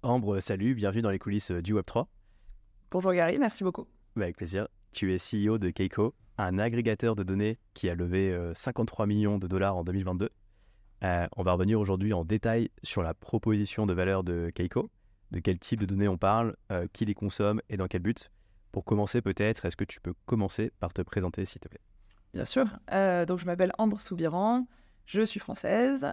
Ambre, salut, bienvenue dans les coulisses du Web3. Bonjour Gary, merci beaucoup. Avec plaisir. Tu es CEO de Keiko, un agrégateur de données qui a levé 53 millions de dollars en 2022. On va revenir aujourd'hui en détail sur la proposition de valeur de Keiko, de quel type de données on parle, qui les consomme et dans quel but. Pour commencer peut-être, est-ce que tu peux commencer par te présenter s'il te plaît? Bien sûr. Donc je m'appelle Ambre Soubiran, je suis française.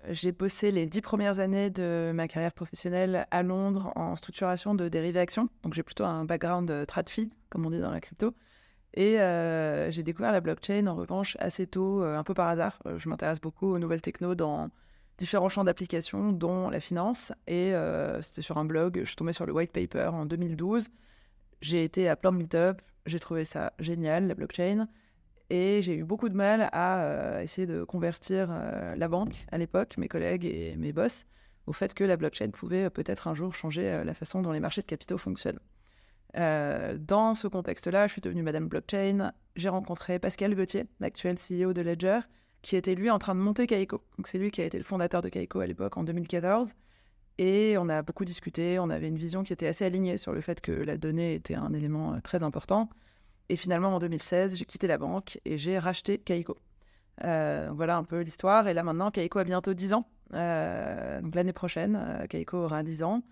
J'ai bossé les 10 premières années de ma carrière professionnelle à Londres en structuration de dérivés actions. Donc j'ai plutôt un background tradfi, comme on dit dans la crypto. Et j'ai découvert la blockchain en revanche assez tôt, un peu par hasard. Je m'intéresse beaucoup aux nouvelles techno dans différents champs d'application, dont la finance. Et c'était sur un blog, je suis tombée sur le white paper en 2012. J'ai été à plein de meet-up, j'ai trouvé ça génial, la blockchain. Et j'ai eu beaucoup de mal à essayer de convertir la banque à l'époque, mes collègues et mes boss, au fait que la blockchain pouvait peut-être un jour changer la façon dont les marchés de capitaux fonctionnent. Dans ce contexte-là, je suis devenue Madame Blockchain. J'ai rencontré Pascal Gauthier, l'actuel CEO de Ledger, qui était lui en train de monter Kaiko. Donc c'est lui qui a été le fondateur de Kaiko à l'époque, en 2014. Et on a beaucoup discuté, on avait une vision qui était assez alignée sur le fait que la donnée était un élément très important. Et finalement, en 2016, j'ai quitté la banque et j'ai racheté Kaiko. Voilà un peu l'histoire. Et là, maintenant, Kaiko a bientôt 10 ans. Donc l'année prochaine, Kaiko aura 10 ans.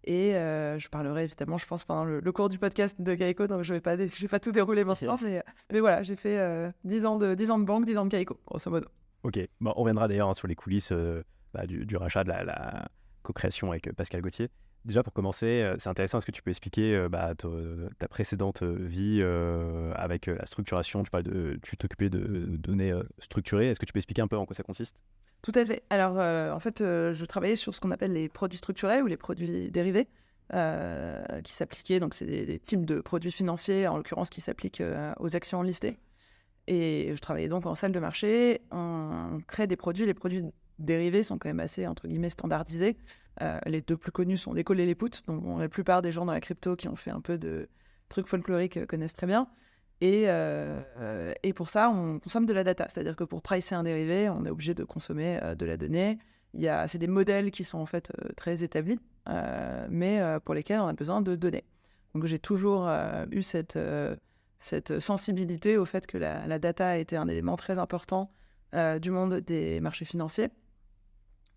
Et je parlerai évidemment, je pense, pendant le cours du podcast de Kaiko. Donc je vais pas tout dérouler maintenant. Yes. Mais voilà, j'ai fait 10 ans de banque, 10 ans de Kaiko, grosso modo. Ok, bon, on reviendra d'ailleurs sur les coulisses du rachat de la co-création avec Pascal Gauthier. Déjà pour commencer, c'est intéressant, est-ce que tu peux expliquer ta précédente vie avec la structuration, tu t'occupais de données structurées, est-ce que tu peux expliquer un peu en quoi ça consiste? Tout à fait. Alors, en fait, je travaillais sur ce qu'on appelle les produits structurés ou les produits dérivés qui s'appliquaient. Donc, c'est des types de produits financiers, en l'occurrence, qui s'appliquent aux actions listées. Et je travaillais donc en salle de marché. On crée des produits. Les produits dérivés sont quand même assez, entre guillemets, standardisés. Les deux plus connus sont l'école et les puts, dont la plupart des gens dans la crypto qui ont fait un peu de trucs folkloriques connaissent très bien. Et pour ça, on consomme de la data. C'est-à-dire que pour pricer un dérivé, on est obligé de consommer de la donnée. C'est des modèles qui sont en fait très établis, mais pour lesquels on a besoin de données. Donc j'ai toujours eu cette sensibilité au fait que la data était un élément très important du monde des marchés financiers.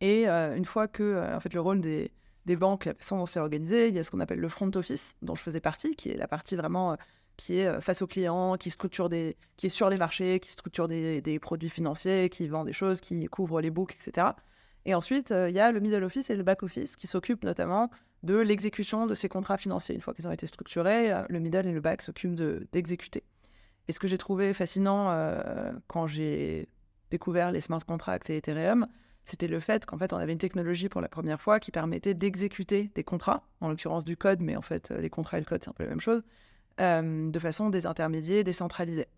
Et une fois que en fait, le rôle des banques, la façon dont c'est organisé, il y a ce qu'on appelle le front office, dont je faisais partie, qui est la partie vraiment qui est face aux clients, qui est sur les marchés, qui structure des produits financiers, qui vend des choses, qui couvre les books, etc. Et ensuite, il y a le middle office et le back office qui s'occupent notamment de l'exécution de ces contrats financiers. Une fois qu'ils ont été structurés, le middle et le back s'occupent d'exécuter. Et ce que j'ai trouvé fascinant quand j'ai découvert les smart contracts et Ethereum, c'était le fait qu'en fait, on avait une technologie pour la première fois qui permettait d'exécuter des contrats, en l'occurrence du code, mais en fait, les contrats et le code, c'est un peu la même chose, de façon désintermédiée, décentralisée.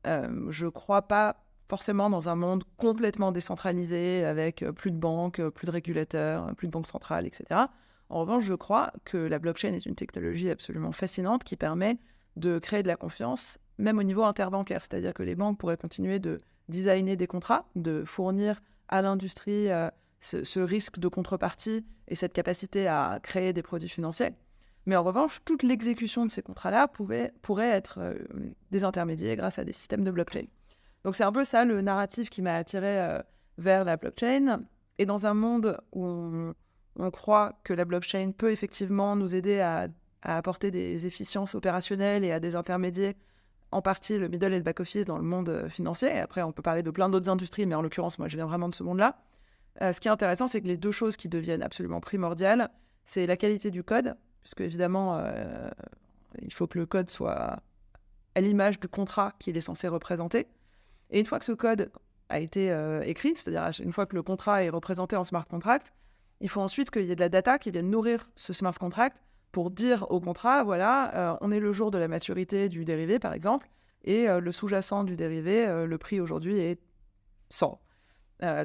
Je ne crois pas forcément dans un monde complètement décentralisé, avec plus de banques, plus de régulateurs, plus de banques centrales, etc. En revanche, je crois que la blockchain est une technologie absolument fascinante qui permet de créer de la confiance, même au niveau interbancaire. C'est-à-dire que les banques pourraient continuer de designer des contrats, de fournir à l'industrie ce risque de contrepartie et cette capacité à créer des produits financiers. Mais en revanche, toute l'exécution de ces contrats-là pourrait être désintermédiée grâce à des systèmes de blockchain. Donc c'est un peu ça le narratif qui m'a attiré vers la blockchain. Et dans un monde où on croit que la blockchain peut effectivement nous aider à apporter des efficiences opérationnelles et à désintermédier en partie le middle et le back-office dans le monde financier. Et après, on peut parler de plein d'autres industries, mais en l'occurrence, moi, je viens vraiment de ce monde-là. Ce qui est intéressant, c'est que les deux choses qui deviennent absolument primordiales, c'est la qualité du code, puisque évidemment, il faut que le code soit à l'image du contrat qu'il est censé représenter. Et une fois que ce code a été écrit, c'est-à-dire une fois que le contrat est représenté en smart contract, il faut ensuite qu'il y ait de la data qui vienne nourrir ce smart contract pour dire au contrat, voilà, on est le jour de la maturité du dérivé, par exemple, et le sous-jacent du dérivé, le prix aujourd'hui est 100.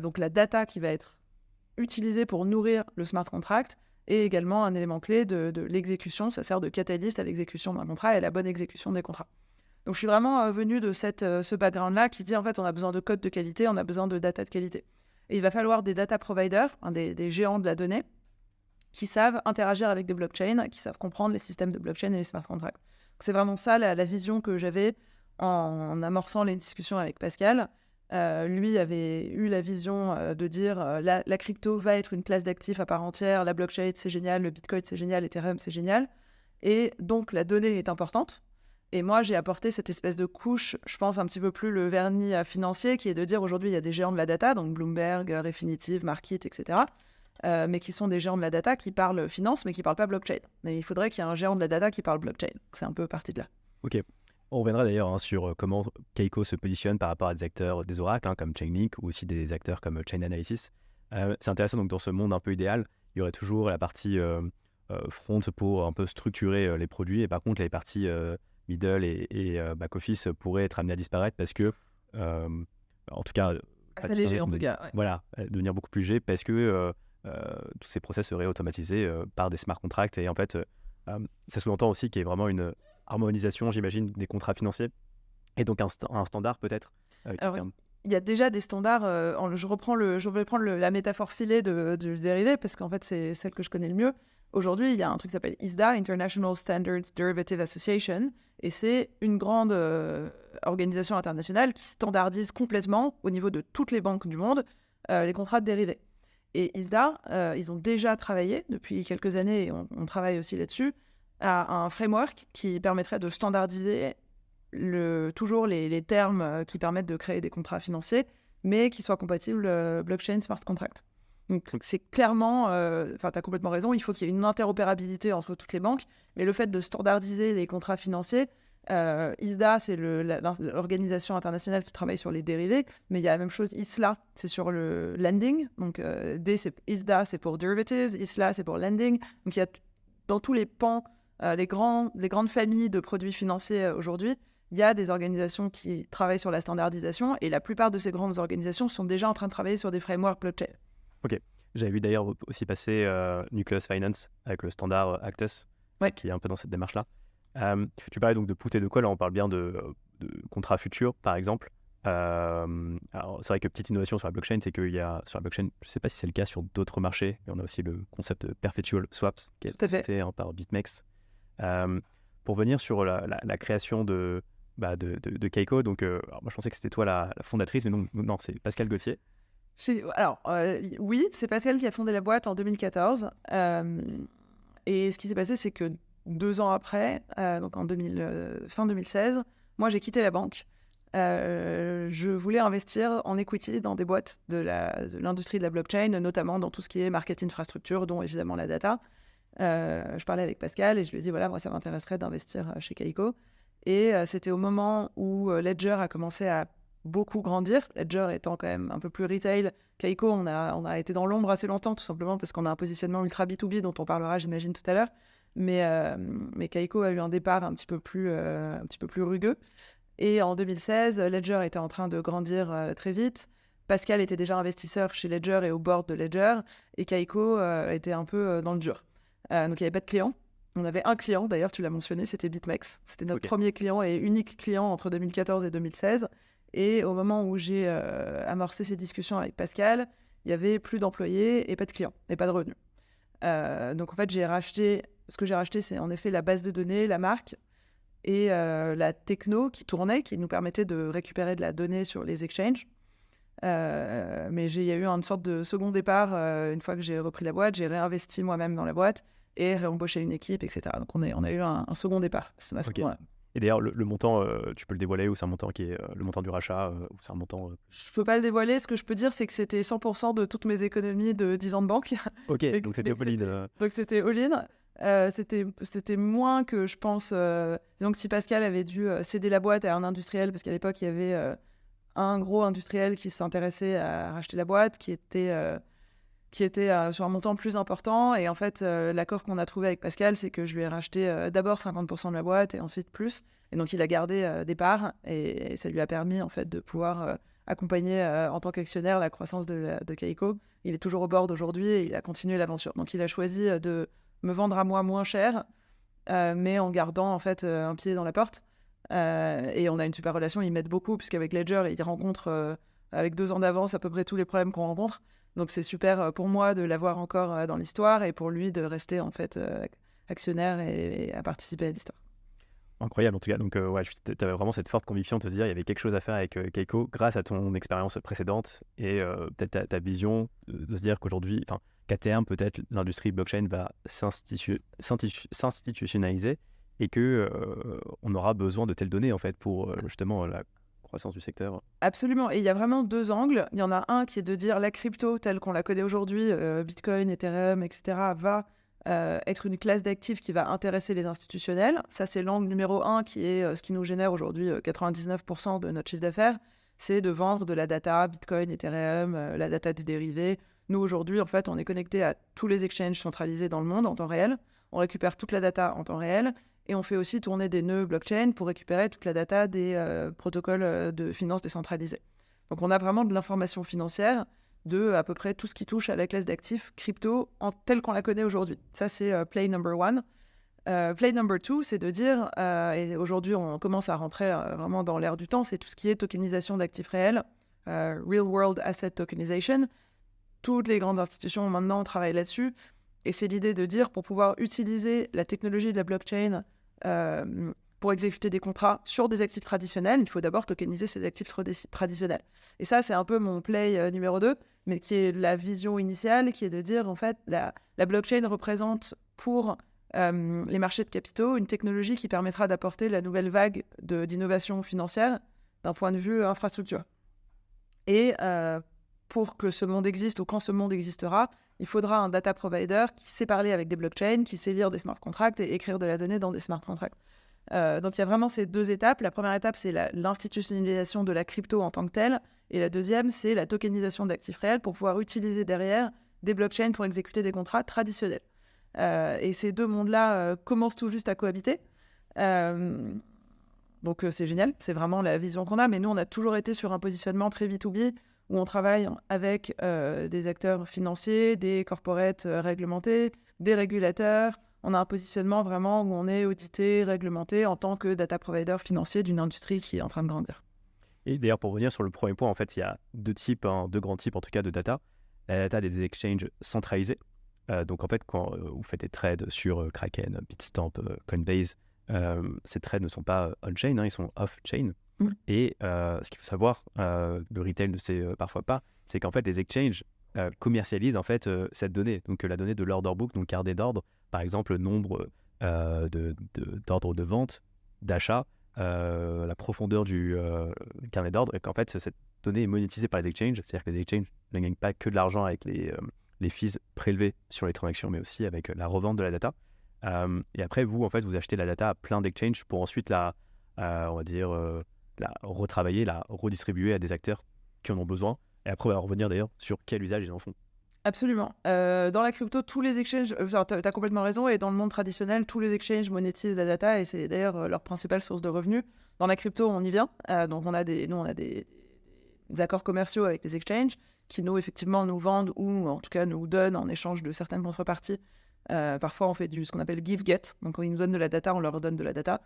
Donc la data qui va être utilisée pour nourrir le smart contract est également un élément clé de l'exécution. Ça sert de catalyste à l'exécution d'un contrat et à la bonne exécution des contrats. Donc je suis vraiment venue de ce background-là qui dit en fait on a besoin de code de qualité, on a besoin de data de qualité. Et il va falloir des data providers, des géants de la donnée, qui savent interagir avec des blockchains, qui savent comprendre les systèmes de blockchain et les smart contracts. Donc, c'est vraiment ça la vision que j'avais en amorçant les discussions avec Pascal. Lui avait eu la vision de dire la crypto va être une classe d'actifs à part entière, la blockchain c'est génial, le bitcoin c'est génial, Ethereum c'est génial. Et donc la donnée est importante. Et moi j'ai apporté cette espèce de couche, je pense un petit peu plus le vernis financier, qui est de dire aujourd'hui il y a des géants de la data, donc Bloomberg, Refinitiv, Markit, etc. Mais qui sont des géants de la data qui parlent finance mais qui ne parlent pas blockchain. Mais il faudrait qu'il y ait un géant de la data qui parle blockchain. C'est un peu parti de là. Ok. On reviendra d'ailleurs sur comment Kaiko se positionne par rapport à des acteurs, des oracles comme Chainlink ou aussi des acteurs comme Chain Analysis. C'est intéressant, donc dans ce monde un peu idéal, il y aurait toujours la partie front pour un peu structurer les produits, et par contre les parties middle et back-office pourraient être amenées à disparaître parce que, en tout cas, assez léger en tout cas. Ouais. Voilà, devenir beaucoup plus léger parce que tous ces process seraient automatisés par des smart contracts, et en fait, ça sous-entend aussi qu'il y ait vraiment une harmonisation, j'imagine, des contrats financiers, et donc un standard peut-être. Alors, il y a déjà des standards. Je vais prendre la métaphore filée du dérivé parce qu'en fait c'est celle que je connais le mieux. Aujourd'hui, il y a un truc qui s'appelle ISDA, International Standards Derivative Association, et c'est une grande organisation internationale qui standardise complètement au niveau de toutes les banques du monde les contrats de dérivés. Et ISDA, ils ont déjà travaillé depuis quelques années, et on travaille aussi là-dessus, à un framework qui permettrait de standardiser toujours les termes qui permettent de créer des contrats financiers, mais qui soient compatibles blockchain smart contract. Donc c'est clairement, tu as complètement raison, il faut qu'il y ait une interopérabilité entre toutes les banques, mais le fait de standardiser les contrats financiers, ISDA, c'est l'organisation internationale qui travaille sur les dérivés, mais il y a la même chose, ISLA, c'est sur le lending, donc ISDA c'est pour derivatives, ISLA c'est pour lending, donc il y a dans tous les pans, les grandes familles de produits financiers aujourd'hui, il y a des organisations qui travaillent sur la standardisation, et la plupart de ces grandes organisations sont déjà en train de travailler sur des frameworks blockchain. Ok. J'avais vu d'ailleurs aussi passer Nucleus Finance avec le standard Actus, qui est un peu dans cette démarche-là. Tu parlais donc de put et de call, on parle bien de contrats futurs, par exemple. Alors, c'est vrai que petite innovation sur la blockchain, c'est qu'il y a sur la blockchain, je ne sais pas si c'est le cas sur d'autres marchés, mais on a aussi le concept de perpetual swaps qui est fait par BitMEX. Pour venir sur la création de Kaiko, donc moi je pensais que c'était toi la fondatrice, mais non, c'est Pascal Gauthier. Oui, c'est Pascal qui a fondé la boîte en 2014. Et ce qui s'est passé, c'est que 2 ans après, donc fin 2016, moi j'ai quitté la banque. Je voulais investir en equity dans des boîtes de l'industrie de la blockchain, notamment dans tout ce qui est market infrastructure, dont évidemment la data. Je parlais avec Pascal et je lui ai dit, voilà, moi ça m'intéresserait d'investir chez Kaiko. Et c'était au moment où Ledger a commencé à beaucoup grandir, Ledger étant quand même un peu plus retail. Kaiko, on a été dans l'ombre assez longtemps, tout simplement parce qu'on a un positionnement ultra B2B dont on parlera, j'imagine, tout à l'heure. Mais Kaiko a eu un départ un petit peu plus rugueux. Et en 2016, Ledger était en train de grandir très vite. Pascal était déjà investisseur chez Ledger et au board de Ledger. Et Kaiko était un peu dans le dur. Donc, il n'y avait pas de clients. On avait un client, d'ailleurs, tu l'as mentionné, c'était BitMEX. C'était notre premier client et unique client entre 2014 et 2016. Et au moment où j'ai amorcé ces discussions avec Pascal, il n'y avait plus d'employés et pas de clients et pas de revenus. Donc, en fait, ce que j'ai racheté, c'est en effet la base de données, la marque et la techno qui tournait, qui nous permettait de récupérer de la donnée sur les exchanges. Mais il y a eu une sorte de second départ. Une fois que j'ai repris la boîte, j'ai réinvesti moi-même dans la boîte et réembauché une équipe, etc. Donc, on a eu un second départ. C'est à ce moment-là. Et d'ailleurs, le montant, tu peux le dévoiler, ou c'est un montant qui est le montant du rachat, ou c'est un montant... Je peux pas le dévoiler. Ce que je peux dire, c'est que c'était 100% de toutes mes économies de 10 ans de banque. Ok, donc c'était all-in. Donc c'était all-in. C'était moins que je pense... disons que si Pascal avait dû céder la boîte à un industriel, parce qu'à l'époque, il y avait un gros industriel qui s'intéressait à racheter la boîte, qui était sur un montant plus important. Et en fait, l'accord qu'on a trouvé avec Pascal, c'est que je lui ai racheté d'abord 50% de la boîte et ensuite plus. Et donc, il a gardé des parts et ça lui a permis en fait de pouvoir accompagner en tant qu'actionnaire la croissance de Kaiko. Il est toujours au board aujourd'hui et il a continué l'aventure. Donc, il a choisi de me vendre à moi moins cher, mais en gardant en fait un pied dans la porte. Et on a une super relation. Ils m'aident beaucoup puisqu'avec Ledger, ils rencontrent avec 2 ans d'avance à peu près tous les problèmes qu'on rencontre. Donc c'est super pour moi de l'avoir encore dans l'histoire et pour lui de rester en fait actionnaire et à participer à l'histoire. Incroyable en tout cas. Donc ouais, tu avais vraiment cette forte conviction de te dire il y avait quelque chose à faire avec Keiko grâce à ton expérience précédente et peut-être ta vision de se dire qu'aujourd'hui, enfin qu'à terme peut-être l'industrie blockchain va s'institutionnaliser et que on aura besoin de telles données en fait pour justement la croissance du secteur. Absolument. Et il y a vraiment deux angles. Il y en a un qui est de dire la crypto telle qu'on la connaît aujourd'hui, Bitcoin, Ethereum, etc., va être une classe d'actifs qui va intéresser les institutionnels. Ça, c'est l'angle numéro un qui est ce qui nous génère aujourd'hui 99% de notre chiffre d'affaires. C'est de vendre de la data, Bitcoin, Ethereum, la data des dérivés. Nous, aujourd'hui, en fait, on est connecté à tous les exchanges centralisés dans le monde en temps réel. On récupère toute la data en temps réel. Et on fait aussi tourner des nœuds blockchain pour récupérer toute la data des protocoles de finance décentralisés. Donc on a vraiment de l'information financière de à peu près tout ce qui touche à la classe d'actifs crypto telle qu'on la connaît aujourd'hui. Ça, c'est play number one. Play number two, c'est de dire, et aujourd'hui on commence à rentrer vraiment dans l'ère du temps, c'est tout ce qui est tokenisation d'actifs réels, real world asset tokenization. Toutes les grandes institutions maintenant travaillent là-dessus. Et c'est l'idée de dire, pour pouvoir utiliser la technologie de la blockchain pour exécuter des contrats sur des actifs traditionnels, il faut d'abord tokeniser ces actifs traditionnels. Et ça, c'est un peu mon play numéro 2, mais qui est la vision initiale, qui est de dire, en fait, la blockchain représente pour les marchés de capitaux une technologie qui permettra d'apporter la nouvelle vague d'innovation financière d'un point de vue infrastructure. Et pour que ce monde existe, ou quand ce monde existera, il faudra un data provider qui sait parler avec des blockchains, qui sait lire des smart contracts et écrire de la donnée dans des smart contracts. Donc il y a vraiment ces deux étapes. La première étape, c'est l'institutionnalisation de la crypto en tant que telle. Et la deuxième, c'est la tokenisation d'actifs réels pour pouvoir utiliser derrière des blockchains pour exécuter des contrats traditionnels. Et ces deux mondes-là commencent tout juste à cohabiter. Donc c'est génial, c'est vraiment la vision qu'on a. Mais nous, on a toujours été sur un positionnement très B2B où on travaille avec des acteurs financiers, des corporates réglementés, des régulateurs. On a un positionnement vraiment où on est audité, réglementé en tant que data provider financier d'une industrie qui est en train de grandir. Et d'ailleurs, pour revenir sur le premier point, en fait, il y a deux grands types en tout cas de data. La data des exchanges centralisés. Donc en fait, quand vous faites des trades sur Kraken, Bitstamp, Coinbase, ces trades ne sont pas on-chain, ils sont off-chain. Et ce qu'il faut savoir, le retail ne sait parfois pas, c'est qu'en fait les exchanges commercialisent en fait cette donnée, donc la donnée de l'order book, donc carnet d'ordre, par exemple le nombre d'ordres de vente, d'achat, la profondeur du carnet d'ordre, et qu'en fait cette donnée est monétisée par les exchanges, c'est-à-dire que les exchanges ne gagnent pas que de l'argent avec les fees prélevés sur les transactions, mais aussi avec la revente de la data. Et après vous en fait vous achetez la data à plein d'exchanges pour ensuite on va dire la retravailler, la redistribuer à des acteurs qui en ont besoin. Et après, on va revenir d'ailleurs sur quel usage ils en font. Absolument. Dans la crypto, tous les exchanges, tu as complètement raison, et dans le monde traditionnel, tous les exchanges monétisent la data, et c'est d'ailleurs leur principale source de revenus. Dans la crypto, on y vient. Donc, on a des accords commerciaux avec les exchanges qui, nous, effectivement, nous vendent ou en tout cas nous donnent en échange de certaines contreparties. Parfois, on fait ce qu'on appelle give-get. Donc, quand ils nous donnent de la data, on leur donne de la data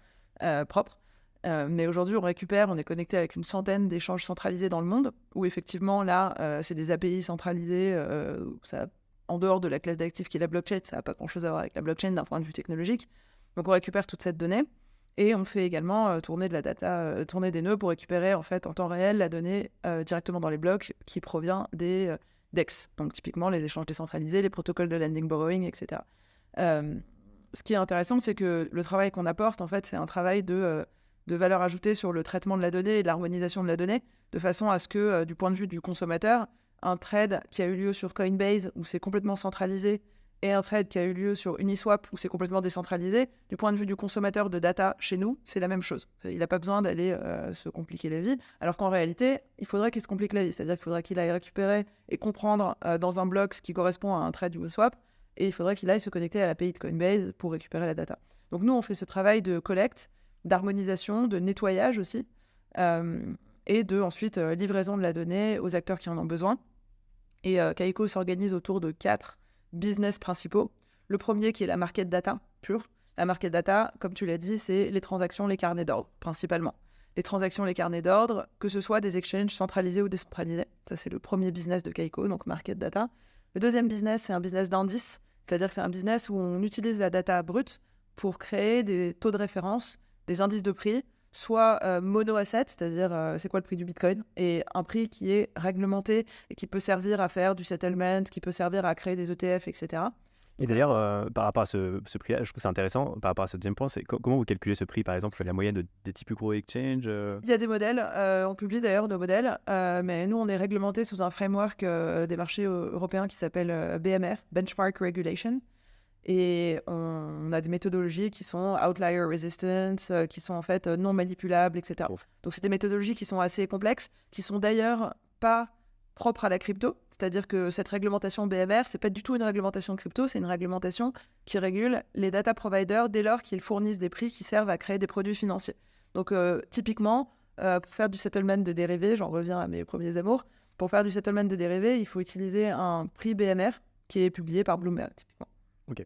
propre. Mais aujourd'hui, on est connecté avec une centaine d'échanges centralisés dans le monde, où effectivement, là, c'est des API centralisés, en dehors de la classe d'actifs qui est la blockchain, ça n'a pas grand-chose à voir avec la blockchain d'un point de vue technologique. Donc on récupère toute cette donnée, et on fait également tourner de la data, tourner des nœuds pour récupérer en fait en temps réel la donnée directement dans les blocs qui provient des DEX, donc typiquement les échanges décentralisés, les protocoles de lending borrowing, etc. Ce qui est intéressant, c'est que le travail qu'on apporte, en fait, c'est un travail de valeur ajoutée sur le traitement de la donnée et de l'harmonisation de la donnée, de façon à ce que, du point de vue du consommateur, un trade qui a eu lieu sur Coinbase, où c'est complètement centralisé, et un trade qui a eu lieu sur Uniswap, où c'est complètement décentralisé, du point de vue du consommateur de data chez nous, c'est la même chose. Il n'a pas besoin d'aller se compliquer la vie, alors qu'en réalité, il faudrait qu'il se complique la vie. C'est-à-dire qu'il faudrait qu'il aille récupérer et comprendre dans un bloc ce qui correspond à un trade Uniswap, et il faudrait qu'il aille se connecter à l'API de Coinbase pour récupérer la data. Donc nous, on fait ce travail de collecte, d'harmonisation, de nettoyage aussi, et de ensuite livraison de la donnée aux acteurs qui en ont besoin. Et Kaiko s'organise autour de 4 business principaux. Le premier qui est la market data pure. La market data, comme tu l'as dit, c'est les transactions, les carnets d'ordre, principalement. les transactions, les carnets d'ordre, que ce soit des exchanges centralisés ou décentralisés. Ça, c'est le premier business de Kaiko, donc market data. Le deuxième business, c'est un business d'indices, c'est-à-dire que c'est un business où on utilise la data brute pour créer des taux de référence, des indices de prix, soit mono-asset, c'est-à-dire c'est quoi le prix du Bitcoin, et un prix qui est réglementé et qui peut servir à faire du settlement, qui peut servir à créer des ETF, etc. Et d'ailleurs, par rapport à ce prix-là, je trouve que c'est intéressant. Par rapport à ce deuxième point, c'est comment vous calculez ce prix, par exemple, la moyenne des types plus gros exchanges Il y a des modèles, on publie d'ailleurs nos modèles, mais nous, on est réglementé sous un framework des marchés européens qui s'appelle BMR, Benchmark Regulation. Et on a des méthodologies qui sont outlier resistant, qui sont en fait non manipulables, etc. Donc, c'est des méthodologies qui sont assez complexes, qui sont d'ailleurs pas propres à la crypto. C'est-à-dire que cette réglementation BMR, c'est pas du tout une réglementation crypto, c'est une réglementation qui régule les data providers dès lors qu'ils fournissent des prix qui servent à créer des produits financiers. Donc, typiquement, pour faire du settlement de dérivés, j'en reviens à mes premiers amours, pour faire du settlement de dérivés, il faut utiliser un prix BMR qui est publié par Bloomberg, typiquement. Ok.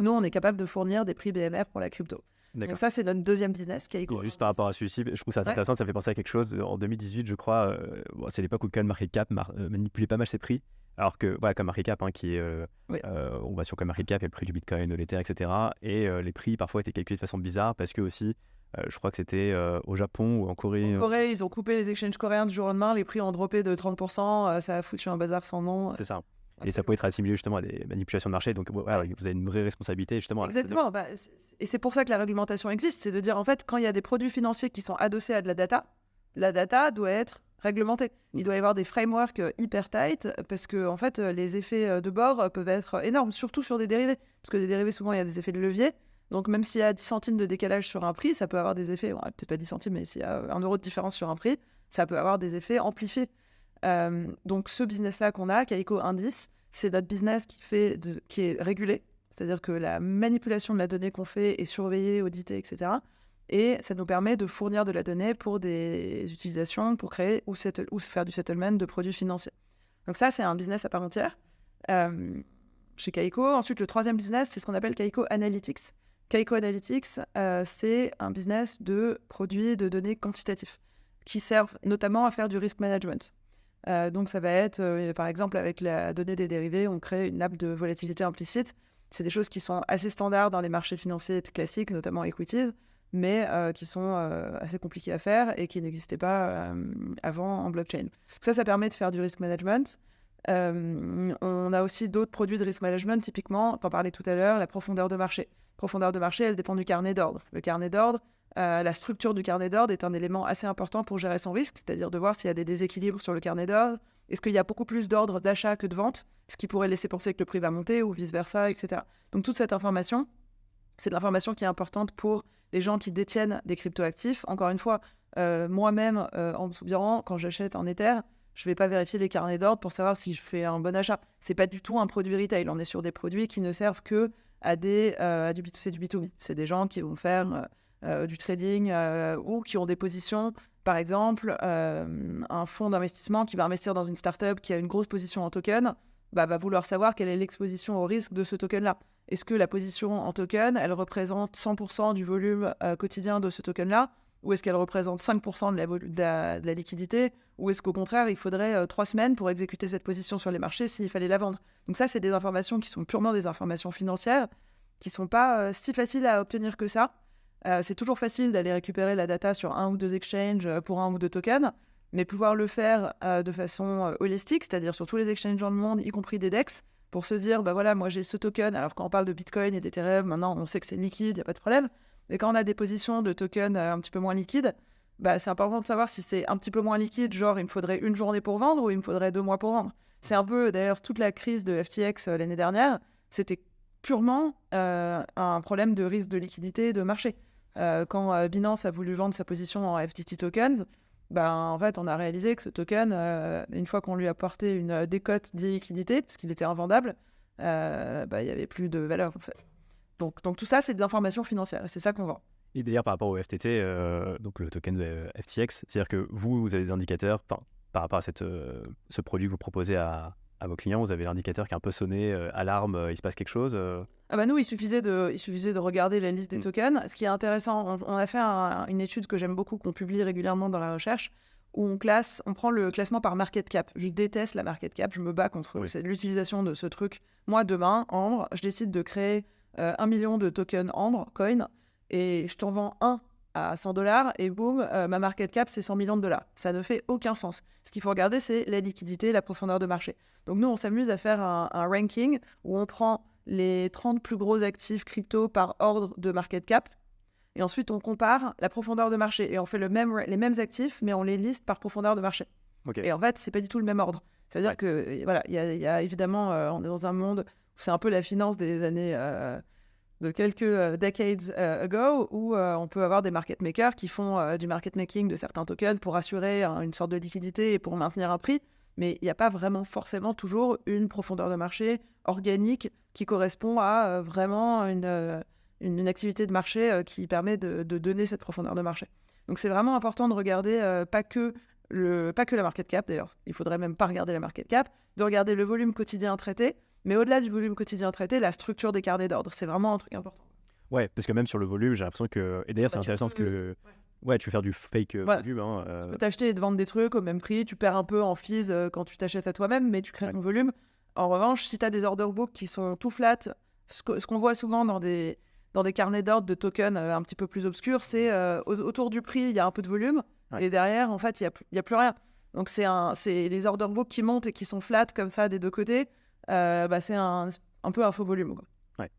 Nous, on est capable de fournir des prix BMR pour la crypto. Donc ça, c'est notre deuxième business. Juste par rapport à celui-ci, je trouve ça intéressant, ça me fait penser à quelque chose. En 2018, je crois, c'est l'époque où CoinMarketCap manipulait pas mal ses prix. Alors que, voilà, CoinMarketCap, qui est, on va sur CoinMarketCap, il y a le prix du Bitcoin, de l'Ether, etc. Et les prix, parfois, étaient calculés de façon bizarre parce que aussi, je crois que c'était au Japon ou en Corée. En Corée, ils ont coupé les exchanges coréens du jour au lendemain, les prix ont droppé de 30%, ça a foutu un bazar sans nom. C'est ça. Et ça peut être assimilé justement à des manipulations de marché. Donc, voilà, vous avez une vraie responsabilité justement. Exactement. Et c'est pour ça que la réglementation existe. C'est de dire, en fait, quand il y a des produits financiers qui sont adossés à de la data doit être réglementée. Il doit y avoir des frameworks hyper tight parce que, en fait, les effets de bord peuvent être énormes, surtout sur des dérivés. Parce que des dérivés, souvent, il y a des effets de levier. Donc, même s'il y a 10 centimes de décalage sur un prix, ça peut avoir des effets, peut-être pas 10 centimes, mais s'il y a 1 euro de différence sur un prix, ça peut avoir des effets amplifiés. Donc, ce business-là qu'on a, Kaiko Indice, c'est notre business qui est régulé, c'est-à-dire que la manipulation de la donnée qu'on fait est surveillée, auditée, etc. Et ça nous permet de fournir de la donnée pour des utilisations, pour créer ou faire du settlement de produits financiers. Donc ça, c'est un business à part entière chez Kaiko. Ensuite, le troisième business, c'est ce qu'on appelle Kaiko Analytics. Kaiko Analytics, c'est un business de produits de données quantitatifs qui servent notamment à faire du risk management. Donc ça va être, par exemple, avec la donnée des dérivés, on crée une nappe de volatilité implicite. C'est des choses qui sont assez standards dans les marchés financiers classiques, notamment equities, mais qui sont assez compliquées à faire et qui n'existaient pas avant en blockchain. Ça permet de faire du risk management. On a aussi d'autres produits de risk management, typiquement, t'en parlais tout à l'heure, la profondeur de marché. Profondeur de marché, elle dépend du carnet d'ordre. Le carnet d'ordre, la structure du carnet d'ordre est un élément assez important pour gérer son risque, c'est-à-dire de voir s'il y a des déséquilibres sur le carnet d'ordre. Est-ce qu'il y a beaucoup plus d'ordres d'achat que de vente, ce qui pourrait laisser penser que le prix va monter ou vice-versa, etc. Donc toute cette information, c'est de l'information qui est importante pour les gens qui détiennent des cryptoactifs. Encore une fois, moi-même, en me souvenant, quand j'achète en Ether, je ne vais pas vérifier les carnets d'ordre pour savoir si je fais un bon achat. Ce n'est pas du tout un produit retail. On est sur des produits qui ne servent que à du B2C, du B2B. C'est des gens qui vont faire du trading ou qui ont des positions. Par exemple, un fonds d'investissement qui va investir dans une startup qui a une grosse position en token, va vouloir savoir quelle est l'exposition au risque de ce token-là. Est-ce que la position en token, elle représente 100% du volume quotidien de ce token-là, ou est-ce qu'elle représente 5% de la liquidité, ou est-ce qu'au contraire, il faudrait 3 semaines pour exécuter cette position sur les marchés s'il fallait la vendre. Donc ça, c'est des informations qui sont purement des informations financières, qui ne sont pas si faciles à obtenir que ça. C'est toujours facile d'aller récupérer la data sur 1 ou 2 exchanges pour 1 ou 2 tokens, mais pouvoir le faire de façon holistique, c'est-à-dire sur tous les exchanges dans le monde, y compris des DEX, pour se dire, voilà, moi j'ai ce token, alors quand on parle de Bitcoin et d'Ethereum, maintenant on sait que c'est liquide, il n'y a pas de problème, mais quand on a des positions de tokens un petit peu moins liquides, c'est important de savoir si c'est un petit peu moins liquide, genre il me faudrait 1 journée pour vendre ou il me faudrait 2 mois pour vendre. C'est un peu, d'ailleurs, toute la crise de FTX l'année dernière, c'était purement un problème de risque de liquidité de marché. Quand Binance a voulu vendre sa position en FTT tokens, en fait, on a réalisé que ce token, une fois qu'on lui a porté une décote d'illiquidité, parce qu'il était invendable, il n'y avait plus de valeur, en fait. Donc tout ça, c'est de l'information financière, et c'est ça qu'on vend. Et d'ailleurs, par rapport au FTT, donc le token de FTX, c'est-à-dire que vous avez des indicateurs par rapport à ce produit que vous proposez à à vos clients? Vous avez l'indicateur qui est un peu sonné, alarme, il se passe quelque chose Ah bah nous, il suffisait de regarder la liste des tokens. Ce qui est intéressant, on a fait une étude que j'aime beaucoup, qu'on publie régulièrement dans la recherche, où on prend le classement par market cap. Je déteste la market cap, je me bats contre l'utilisation de ce truc. Moi, demain, Ambre, je décide de créer 1 million de tokens Ambre, coin, et je t'en vends un à $100, et boum, ma market cap, c'est 100 millions de dollars. Ça ne fait aucun sens. Ce qu'il faut regarder, c'est la liquidité, la profondeur de marché. Donc nous, on s'amuse à faire un ranking où on prend les 30 plus gros actifs crypto par ordre de market cap, et ensuite on compare la profondeur de marché, et on fait les mêmes actifs, mais on les liste par profondeur de marché. Okay. Et en fait, c'est pas du tout le même ordre. C'est-à-dire que, voilà, il y a évidemment, on est dans un monde où c'est un peu la finance des années... de quelques decades ago, où on peut avoir des market makers qui font du market making de certains tokens pour assurer une sorte de liquidité et pour maintenir un prix, mais il n'y a pas vraiment forcément toujours une profondeur de marché organique qui correspond à vraiment une activité de marché qui permet de donner cette profondeur de marché. Donc c'est vraiment important de regarder pas que la market cap, d'ailleurs, il faudrait même pas regarder la market cap, de regarder le volume quotidien traité, mais au-delà du volume quotidien traité, la structure des carnets d'ordre, c'est vraiment un truc important. Ouais, parce que même sur le volume, j'ai l'impression que... Et d'ailleurs, c'est intéressant parce que... Ouais, tu peux faire du fake volume. Hein, Tu peux t'acheter et te vendre des trucs au même prix, tu perds un peu en fees quand tu t'achètes à toi-même, mais tu crées ton volume. En revanche, si tu as des order books qui sont tout flat, ce qu'on voit souvent dans des carnets d'ordre de tokens un petit peu plus obscurs, c'est autour du prix, il y a un peu de volume, et derrière, en fait, il n'y a plus rien. Donc c'est les order books qui montent et qui sont flat comme ça des deux côtés, c'est un peu un faux volume, quoi. Ouais.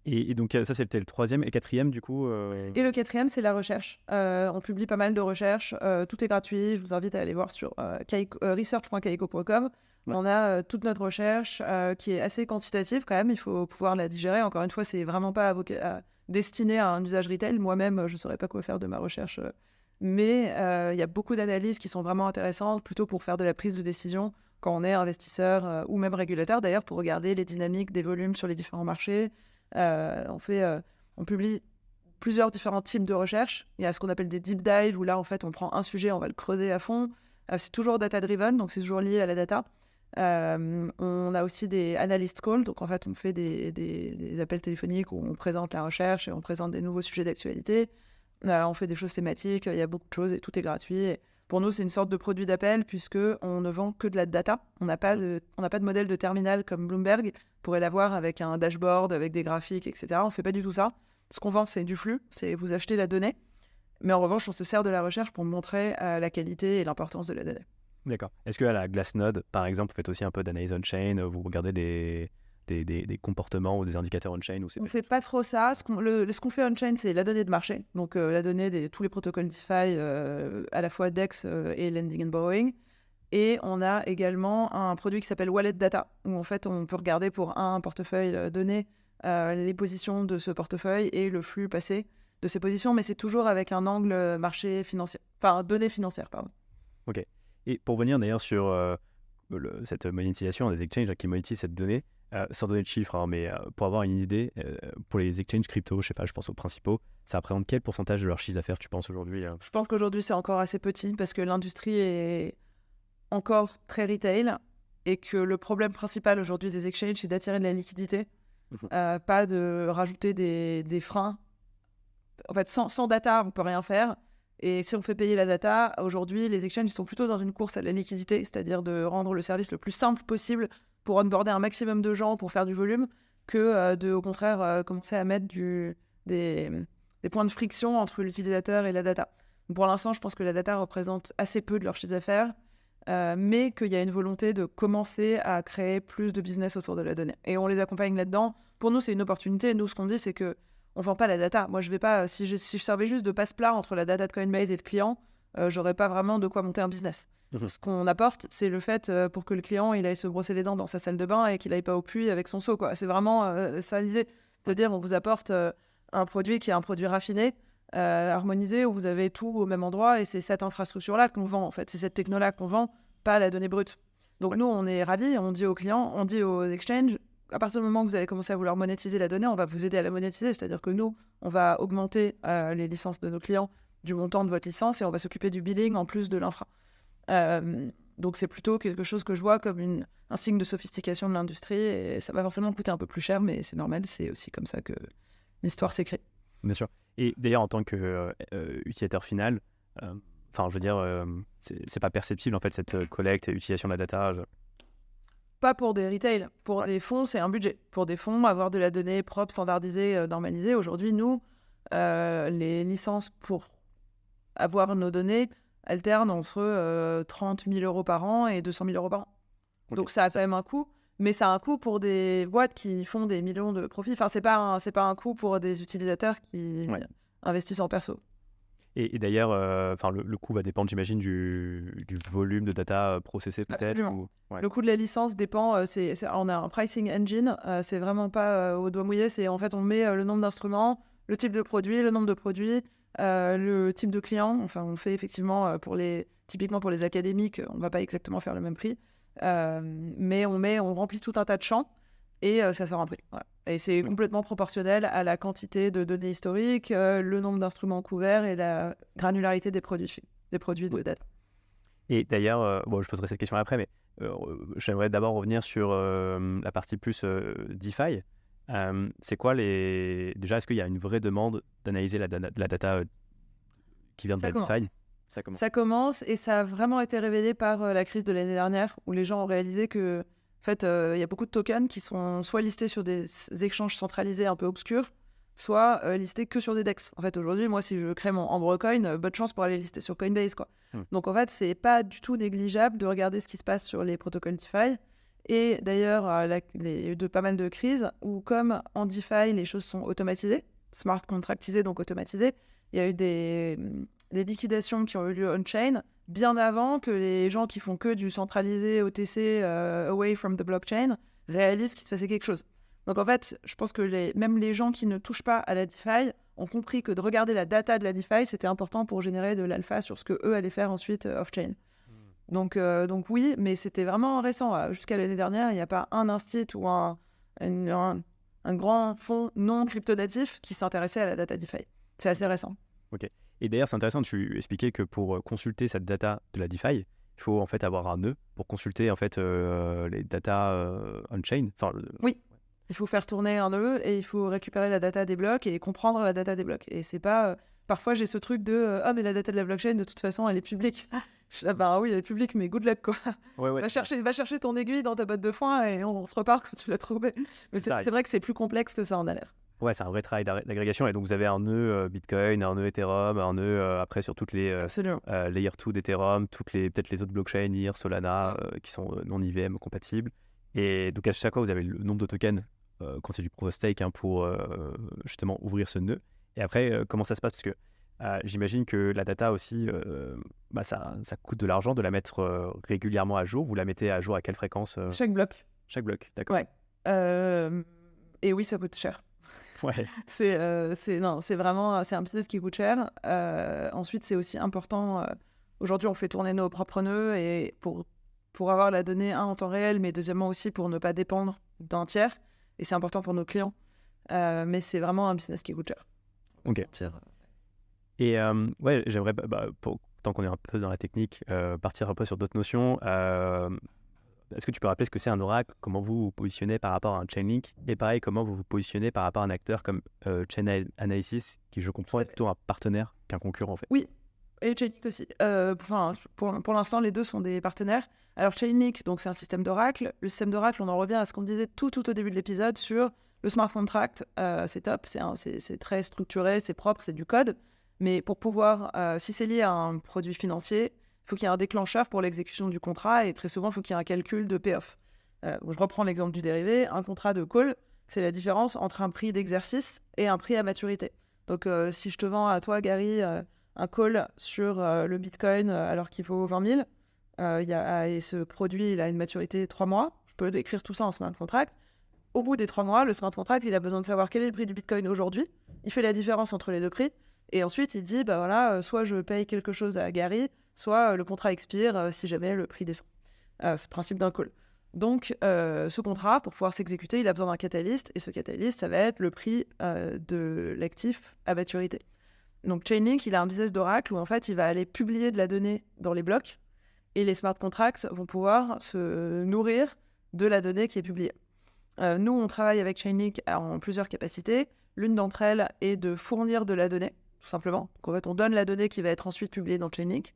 Et donc ça, c'était le troisième. Et quatrième, du coup Et le quatrième, c'est la recherche. On publie pas mal de recherches. Tout est gratuit. Je vous invite à aller voir sur research.kaiko.com. Ouais. On a toute notre recherche qui est assez quantitative quand même. Il faut pouvoir la digérer. Encore une fois, c'est vraiment pas destiné à un usage retail. Moi-même, je ne saurais pas quoi faire de ma recherche. Mais il y a beaucoup d'analyses qui sont vraiment intéressantes, plutôt pour faire de la prise de décision quand on est investisseur ou même régulateur, d'ailleurs, pour regarder les dynamiques des volumes sur les différents marchés. On publie plusieurs différents types de recherches. Il y a ce qu'on appelle des deep dives, où là, en fait, on prend un sujet, on va le creuser à fond. C'est toujours data-driven, donc c'est toujours lié à la data. On a aussi des analyst calls, donc en fait, on fait des appels téléphoniques où on présente la recherche et on présente des nouveaux sujets d'actualité. On fait des choses thématiques, il y a beaucoup de choses et tout est gratuit. Et pour nous, c'est une sorte de produit d'appel puisqu'on ne vend que de la data. On n'a pas de modèle de terminal comme Bloomberg. On pourrait l'avoir avec un dashboard, avec des graphiques, etc. On ne fait pas du tout ça. Ce qu'on vend, c'est du flux, c'est vous achetez la donnée. Mais en revanche, on se sert de la recherche pour montrer la qualité et l'importance de la donnée. D'accord. Est-ce qu'à la Glassnode, par exemple, vous faites aussi un peu d'analyse on-chain, vous regardez des comportements ou des indicateurs on-chain? On ne fait pas trop ça. Ce qu'on fait on-chain, c'est la donnée de marché. Donc la donnée de tous les protocoles DeFi, à la fois DEX et Lending and Borrowing. Et on a également un produit qui s'appelle Wallet Data, où en fait on peut regarder pour un portefeuille donné les positions de ce portefeuille et le flux passé de ces positions, mais c'est toujours avec un angle marché financier, enfin données financières, pardon. Ok. Et pour venir d'ailleurs sur cette monétisation des exchanges qui monétisent cette donnée, sans donner de chiffres, hein, mais pour avoir une idée, pour les exchanges crypto, je sais pas, je pense aux principaux, ça représente quel pourcentage de leur chiffre d'affaires, tu penses, aujourd'hui? Je pense qu'aujourd'hui c'est encore assez petit parce que l'industrie est encore très retail et que le problème principal aujourd'hui des exchanges, c'est d'attirer de la liquidité, pas de rajouter des freins. En fait, sans data, on ne peut rien faire. Et si on fait payer la data, aujourd'hui, les exchanges sont plutôt dans une course à la liquidité, c'est-à-dire de rendre le service le plus simple possible pour onboarder un maximum de gens, pour faire du volume, que au contraire, commencer à mettre des points de friction entre l'utilisateur et la data. Donc pour l'instant, je pense que la data représente assez peu de leur chiffre d'affaires, mais qu'il y a une volonté de commencer à créer plus de business autour de la donnée. Et on les accompagne là-dedans. Pour nous, c'est une opportunité. Nous, ce qu'on dit, c'est que on vend pas la data. Moi, je vais pas. Si je servais juste de passe-plat entre la data de Coinbase et le client, j'aurais pas vraiment de quoi monter un business. Ce qu'on apporte, c'est le fait pour que le client il aille se brosser les dents dans sa salle de bain et qu'il aille pas au puits avec son seau, quoi. C'est vraiment ça l'idée. C'est-à-dire, on vous apporte un produit qui est un produit raffiné, harmonisé, où vous avez tout au même endroit, et c'est cette infrastructure-là qu'on vend. En fait, c'est cette techno-là qu'on vend, pas la donnée brute. Donc nous, on est ravis. On dit aux clients, on dit aux exchanges, à partir du moment où vous allez commencer à vouloir monétiser la donnée, on va vous aider à la monétiser. C'est-à-dire que nous, on va augmenter les licences de nos clients du montant de votre licence et on va s'occuper du billing en plus de l'infra. Donc c'est plutôt quelque chose que je vois comme un signe de sophistication de l'industrie, et ça va forcément coûter un peu plus cher, mais c'est normal, c'est aussi comme ça que l'histoire s'écrit. Bien sûr. Et d'ailleurs, en tant que utilisateur final, enfin, je veux dire, c'est pas perceptible en fait cette collecte et utilisation de la data. Pas pour des retail, pour des fonds, c'est un budget. Pour des fonds, avoir de la donnée propre, standardisée, normalisée. Aujourd'hui, nous, les licences pour avoir nos données alternent entre 30 000 euros par an et 200 000 euros par an. Okay. Donc ça a quand même un coût, mais ça a un coût pour des boîtes qui font des millions de profits. Enfin, c'est pas un coût pour des utilisateurs qui investissent en perso. Et d'ailleurs, le coût va dépendre, j'imagine, du volume de data processé peut-être. Absolument. Le coût de la licence dépend. On a un pricing engine. C'est vraiment pas au doigt mouillé. C'est en fait on met le nombre d'instruments, le type de produit, le nombre de produits, le type de client. Enfin, on fait effectivement typiquement pour les académiques, on va pas exactement faire le même prix, mais on remplit tout un tas de champs. Et ça sort un prix. Voilà. Et c'est complètement proportionnel à la quantité de données historiques, le nombre d'instruments couverts et la granularité des produits de data. Et d'ailleurs, je poserai cette question après, mais j'aimerais d'abord revenir sur la partie plus DeFi. C'est quoi Déjà, est-ce qu'il y a une vraie demande d'analyser la data qui vient de la DeFi ? Ça commence et ça a vraiment été révélé par la crise de l'année dernière, où les gens ont réalisé que en fait, il y a beaucoup de tokens qui sont soit listés sur des échanges centralisés un peu obscurs, soit listés que sur des DEX. En fait, aujourd'hui, moi, si je crée mon Ambrecoin, bonne chance pour aller lister sur Coinbase, quoi. Donc, en fait, c'est pas du tout négligeable de regarder ce qui se passe sur les protocoles DeFi. Et d'ailleurs, il y a eu pas mal de crises où, comme en DeFi, les choses sont automatisées, smart contractisées, donc automatisées, il y a eu des liquidations qui ont eu lieu on-chain bien avant que les gens qui font que du centralisé OTC, away from the blockchain, réalisent qu'il se passait quelque chose. Donc en fait, je pense que même les gens qui ne touchent pas à la DeFi ont compris que de regarder la data de la DeFi, c'était important pour générer de l'alpha sur ce qu'eux allaient faire ensuite off-chain. Donc oui, mais c'était vraiment récent. Jusqu'à l'année dernière, il n'y a pas un institut ou un grand fonds non crypto-natif qui s'intéressait à la data DeFi. C'est assez récent. Ok. Et d'ailleurs, c'est intéressant, tu expliquais que pour consulter cette data de la DeFi, il faut en fait avoir un nœud pour consulter en fait les data on-chain. Oui, il faut faire tourner un nœud et il faut récupérer la data des blocs et comprendre la data des blocs. Et c'est pas... Parfois, j'ai ce truc de « Ah, mais la data de la blockchain, de toute façon, elle est publique. » Bah oui, elle est publique, mais good luck, quoi. Va chercher ton aiguille dans ta botte de foin et on se repart quand tu l'as trouvée. Mais c'est vrai que c'est plus complexe que ça en a l'air. Ouais, c'est un vrai travail d'agrégation. Et donc, vous avez un nœud Bitcoin, un nœud Ethereum, un nœud après sur toutes les Layer 2 d'Ethereum, peut-être les autres blockchains, IR, Solana, qui sont non IVM compatibles. Et donc, à chaque fois, vous avez le nombre de tokens quand c'est du proof of stake pour justement ouvrir ce nœud. Et après, comment ça se passe ? Parce que j'imagine que la data aussi, ça coûte de l'argent de la mettre régulièrement à jour. Vous la mettez à jour à quelle fréquence ? Chaque bloc. Chaque bloc, d'accord. Ouais. Et oui, ça coûte cher. Ouais. C'est un business qui coûte cher. Ensuite, c'est aussi important. Aujourd'hui, on fait tourner nos propres nœuds et pour avoir la donnée, en temps réel, mais deuxièmement aussi pour ne pas dépendre d'un tiers. Et c'est important pour nos clients. Mais c'est vraiment un business qui coûte cher. Ok. Et j'aimerais, tant qu'on est un peu dans la technique, partir un peu sur d'autres notions. Est-ce que tu peux rappeler ce que c'est un oracle, comment vous vous positionnez par rapport à un Chainlink, et pareil, comment vous vous positionnez par rapport à un acteur comme Chain Analysis, qui je comprends est plutôt un partenaire qu'un concurrent en fait. Oui, et Chainlink aussi. Pour l'instant, les deux sont des partenaires. Alors Chainlink, donc c'est un système d'oracle. Le système d'oracle, on en revient à ce qu'on disait tout au début de l'épisode sur le smart contract. C'est top, c'est très structuré, c'est propre, c'est du code. Mais pour pouvoir, si c'est lié à un produit financier, il faut qu'il y ait un déclencheur pour l'exécution du contrat et très souvent, il faut qu'il y ait un calcul de payoff. Je reprends l'exemple du dérivé. Un contrat de call, c'est la différence entre un prix d'exercice et un prix à maturité. Donc, si je te vends à toi, Gary, un call sur le Bitcoin alors qu'il vaut 20 000, et ce produit, il a une maturité de 3 mois, je peux écrire tout ça en smart contract. Au bout des 3 mois, le smart contract, il a besoin de savoir quel est le prix du Bitcoin aujourd'hui. Il fait la différence entre les deux prix. Et ensuite, il dit, soit je paye quelque chose à Gary, soit le contrat expire si jamais le prix descend. C'est le principe d'un call. Donc, ce contrat, pour pouvoir s'exécuter, il a besoin d'un catalyste. Et ce catalyste, ça va être le prix de l'actif à maturité. Donc, Chainlink, il a un business d'oracle où, en fait, il va aller publier de la donnée dans les blocs. et les smart contracts vont pouvoir se nourrir de la donnée qui est publiée. Nous, on travaille avec Chainlink en plusieurs capacités. L'une d'entre elles est de fournir de la donnée, tout simplement. Donc, en fait, on donne la donnée qui va être ensuite publiée dans Chainlink.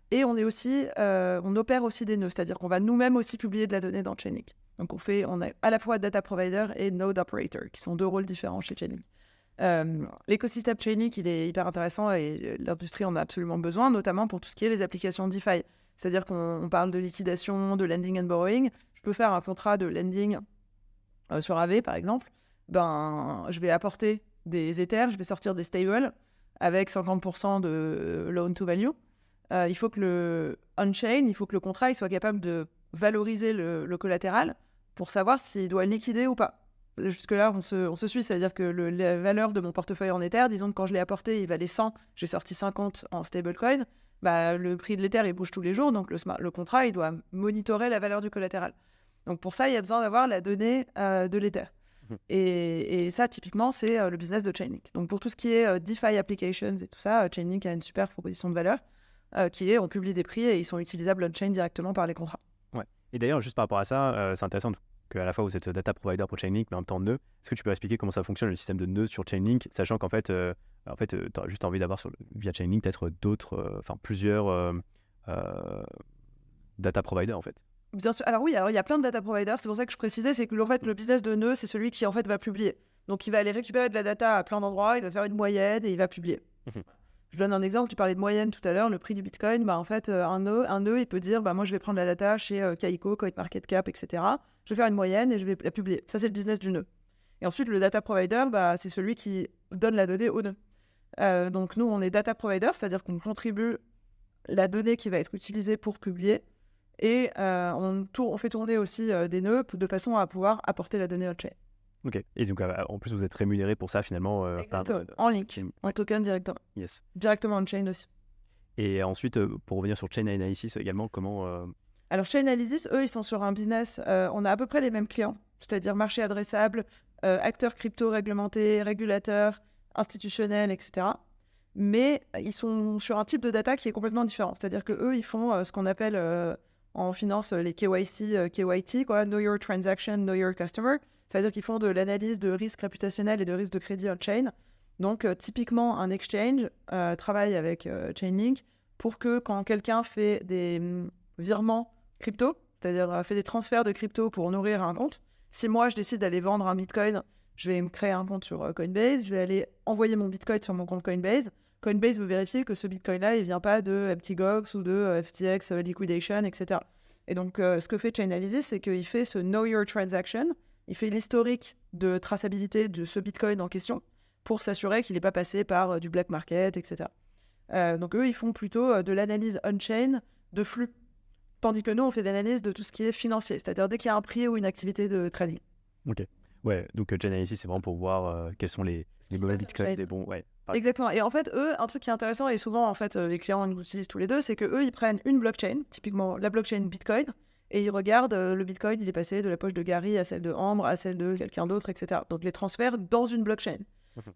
Et on opère aussi des nœuds, c'est-à-dire qu'on va nous-mêmes aussi publier de la donnée dans Chainlink. Donc, on a à la fois data provider et node operator, qui sont deux rôles différents chez Chainlink. L'écosystème Chainlink, il est hyper intéressant et l'industrie en a absolument besoin, notamment pour tout ce qui est les applications DeFi. C'est-à-dire qu'on parle de liquidation, de lending and borrowing. Je peux faire un contrat de lending sur AV, par exemple. Je vais apporter des Ethers, je vais sortir des stables avec 50% de loan to value. Il faut que le on-chain, il faut que le contrat il soit capable de valoriser le collatéral pour savoir s'il doit liquider ou pas. Jusque-là, on se suit, c'est-à-dire que la valeur de mon portefeuille en Ether, disons que quand je l'ai apporté, il valait 100, j'ai sorti 50 en stablecoin, le prix de l'Ether, il bouge tous les jours, donc le contrat, il doit monitorer la valeur du collatéral. Donc pour ça, il y a besoin d'avoir la donnée de l'Ether. Et ça, typiquement, c'est le business de Chainlink. Donc pour tout ce qui est DeFi applications et tout ça, Chainlink a une super proposition de valeur qui est, on publie des prix et ils sont utilisables on-chain directement par les contrats. Ouais. Et d'ailleurs, juste par rapport à ça, c'est intéressant qu'à la fois vous êtes data provider pour Chainlink, mais en même temps nœud. Est-ce que tu peux expliquer comment ça fonctionne le système de nœud sur Chainlink, sachant qu'en fait, tu as juste envie d'avoir via Chainlink peut-être plusieurs data providers en fait. Bien sûr. Alors oui, il y a plein de data providers. C'est pour ça que je précisais, c'est que en fait, le business de nœud, c'est celui qui en fait va publier. Donc il va aller récupérer de la data à plein d'endroits, il va faire une moyenne et il va publier. Je donne un exemple. Tu parlais de moyenne tout à l'heure, le prix du Bitcoin. En fait, un nœud, il peut dire, moi je vais prendre la data chez Kaiko, CoinMarketCap, etc. Je vais faire une moyenne et je vais la publier. Ça, c'est le business du nœud. Et ensuite, le data provider, c'est celui qui donne la donnée au nœud. Donc nous, on est data provider, c'est-à-dire qu'on contribue la donnée qui va être utilisée pour publier. Et on fait tourner aussi des nœuds de façon à pouvoir apporter la donnée on-chain. Ok. Et donc, en plus, vous êtes rémunéré pour ça finalement en link, en token directement. Yes. Directement on-chain aussi. Et ensuite, pour revenir sur Chain Analysis également, comment... Alors, Chain Analysis, eux, ils sont sur un business... on a à peu près les mêmes clients, c'est-à-dire marché adressable, acteurs crypto réglementés, régulateurs, institutionnels, etc. Mais ils sont sur un type de data qui est complètement différent. C'est-à-dire qu'eux, ils font ce qu'on appelle en finance les KYC, KYT, quoi, Know Your Transaction, Know Your Customer. C'est-à-dire qu'ils font de l'analyse de risque réputationnel et de risque de crédit on-chain. Donc, typiquement, un exchange travaille avec Chainlink pour que quand quelqu'un fait des virements crypto, c'est-à-dire fait des transferts de crypto pour nourrir un compte, si moi, je décide d'aller vendre un Bitcoin, je vais me créer un compte sur Coinbase, je vais aller envoyer mon Bitcoin sur mon compte Coinbase. Coinbase veut vérifier que ce Bitcoin-là, il ne vient pas de FTGOX ou de FTX Liquidation, etc. Et donc, ce que fait Chainalysis, c'est qu'il fait ce Know Your Transaction, il fait l'historique de traçabilité de ce Bitcoin en question pour s'assurer qu'il n'est pas passé par du black market, etc. Donc, eux, ils font plutôt de l'analyse on-chain de flux, tandis que nous, on fait de l'analyse de tout ce qui est financier, c'est-à-dire dès qu'il y a un prix ou une activité de trading. Ok. Ouais, donc Chainalysis, c'est vraiment pour voir quels sont les mauvais Bitcoins, les bons... Ouais. Exactement. Et en fait, eux, un truc qui est intéressant, et souvent, en fait, les clients nous utilisent tous les deux, c'est qu'eux, ils prennent une blockchain, typiquement la blockchain Bitcoin, et ils regardent le Bitcoin, il est passé de la poche de Gary à celle de Ambre, à celle de quelqu'un d'autre, etc. Donc, les transferts dans une blockchain.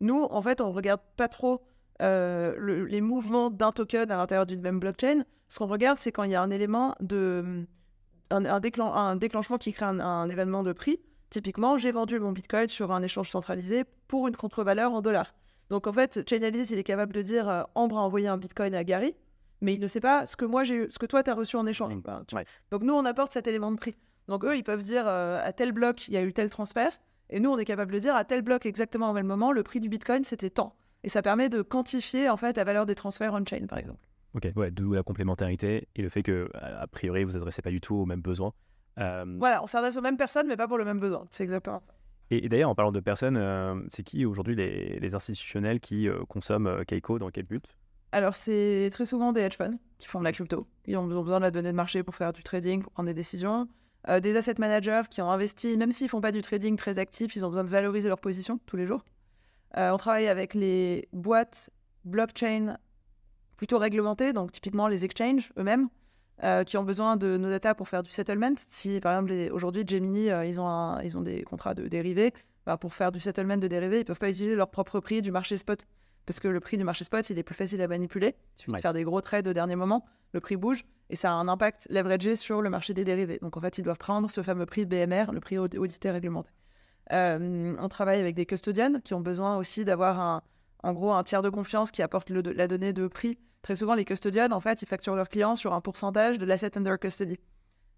Nous, en fait, on ne regarde pas trop les mouvements d'un token à l'intérieur d'une même blockchain. Ce qu'on regarde, c'est quand il y a un élément un déclenchement qui crée un événement de prix. Typiquement, j'ai vendu mon Bitcoin sur un échange centralisé pour une contre-valeur en dollars. Donc, en fait, Chainalysis, il est capable de dire Ambre a envoyé un Bitcoin à Gary, mais il ne sait pas ce que toi, tu as reçu en échange. Ouais. Donc, nous, on apporte cet élément de prix. Donc, eux, ils peuvent dire à tel bloc, il y a eu tel transfert, et nous, on est capable de dire à tel bloc, exactement au même moment, le prix du Bitcoin, c'était tant. Et ça permet de quantifier, en fait, la valeur des transferts on-chain, par exemple. Ok, ouais, d'où la complémentarité et le fait que, a priori, vous adressez pas du tout aux mêmes besoins. Voilà, on s'adresse aux mêmes personnes, mais pas pour le même besoin. C'est exactement ça. Et d'ailleurs, en parlant de personnes, c'est qui aujourd'hui les institutionnels qui consomment Kaiko, dans quel but? Alors, c'est très souvent des hedge funds qui font de la crypto. Ils ont besoin de la donnée de marché pour faire du trading, pour prendre des décisions. Des asset managers qui ont investi, même s'ils ne font pas du trading très actif, ils ont besoin de valoriser leur position tous les jours. On travaille avec les boîtes blockchain plutôt réglementées, donc typiquement les exchanges eux-mêmes, qui ont besoin de nos data pour faire du settlement. Si, par exemple, aujourd'hui, Gemini, ils ont des contrats de dérivés, pour faire du settlement de dérivés, ils ne peuvent pas utiliser leur propre prix du marché spot. parce que le prix du marché spot, il est plus facile à manipuler. Il suffit de faire des gros trades au dernier moment, le prix bouge, et ça a un impact leveragé sur le marché des dérivés. Donc en fait, ils doivent prendre ce fameux prix BMR, le prix audité réglementé. On travaille avec des custodians qui ont besoin aussi d'avoir en gros un tiers de confiance qui apporte la donnée de prix. Très souvent, les custodians, en fait, ils facturent leurs clients sur un pourcentage de l'asset under custody.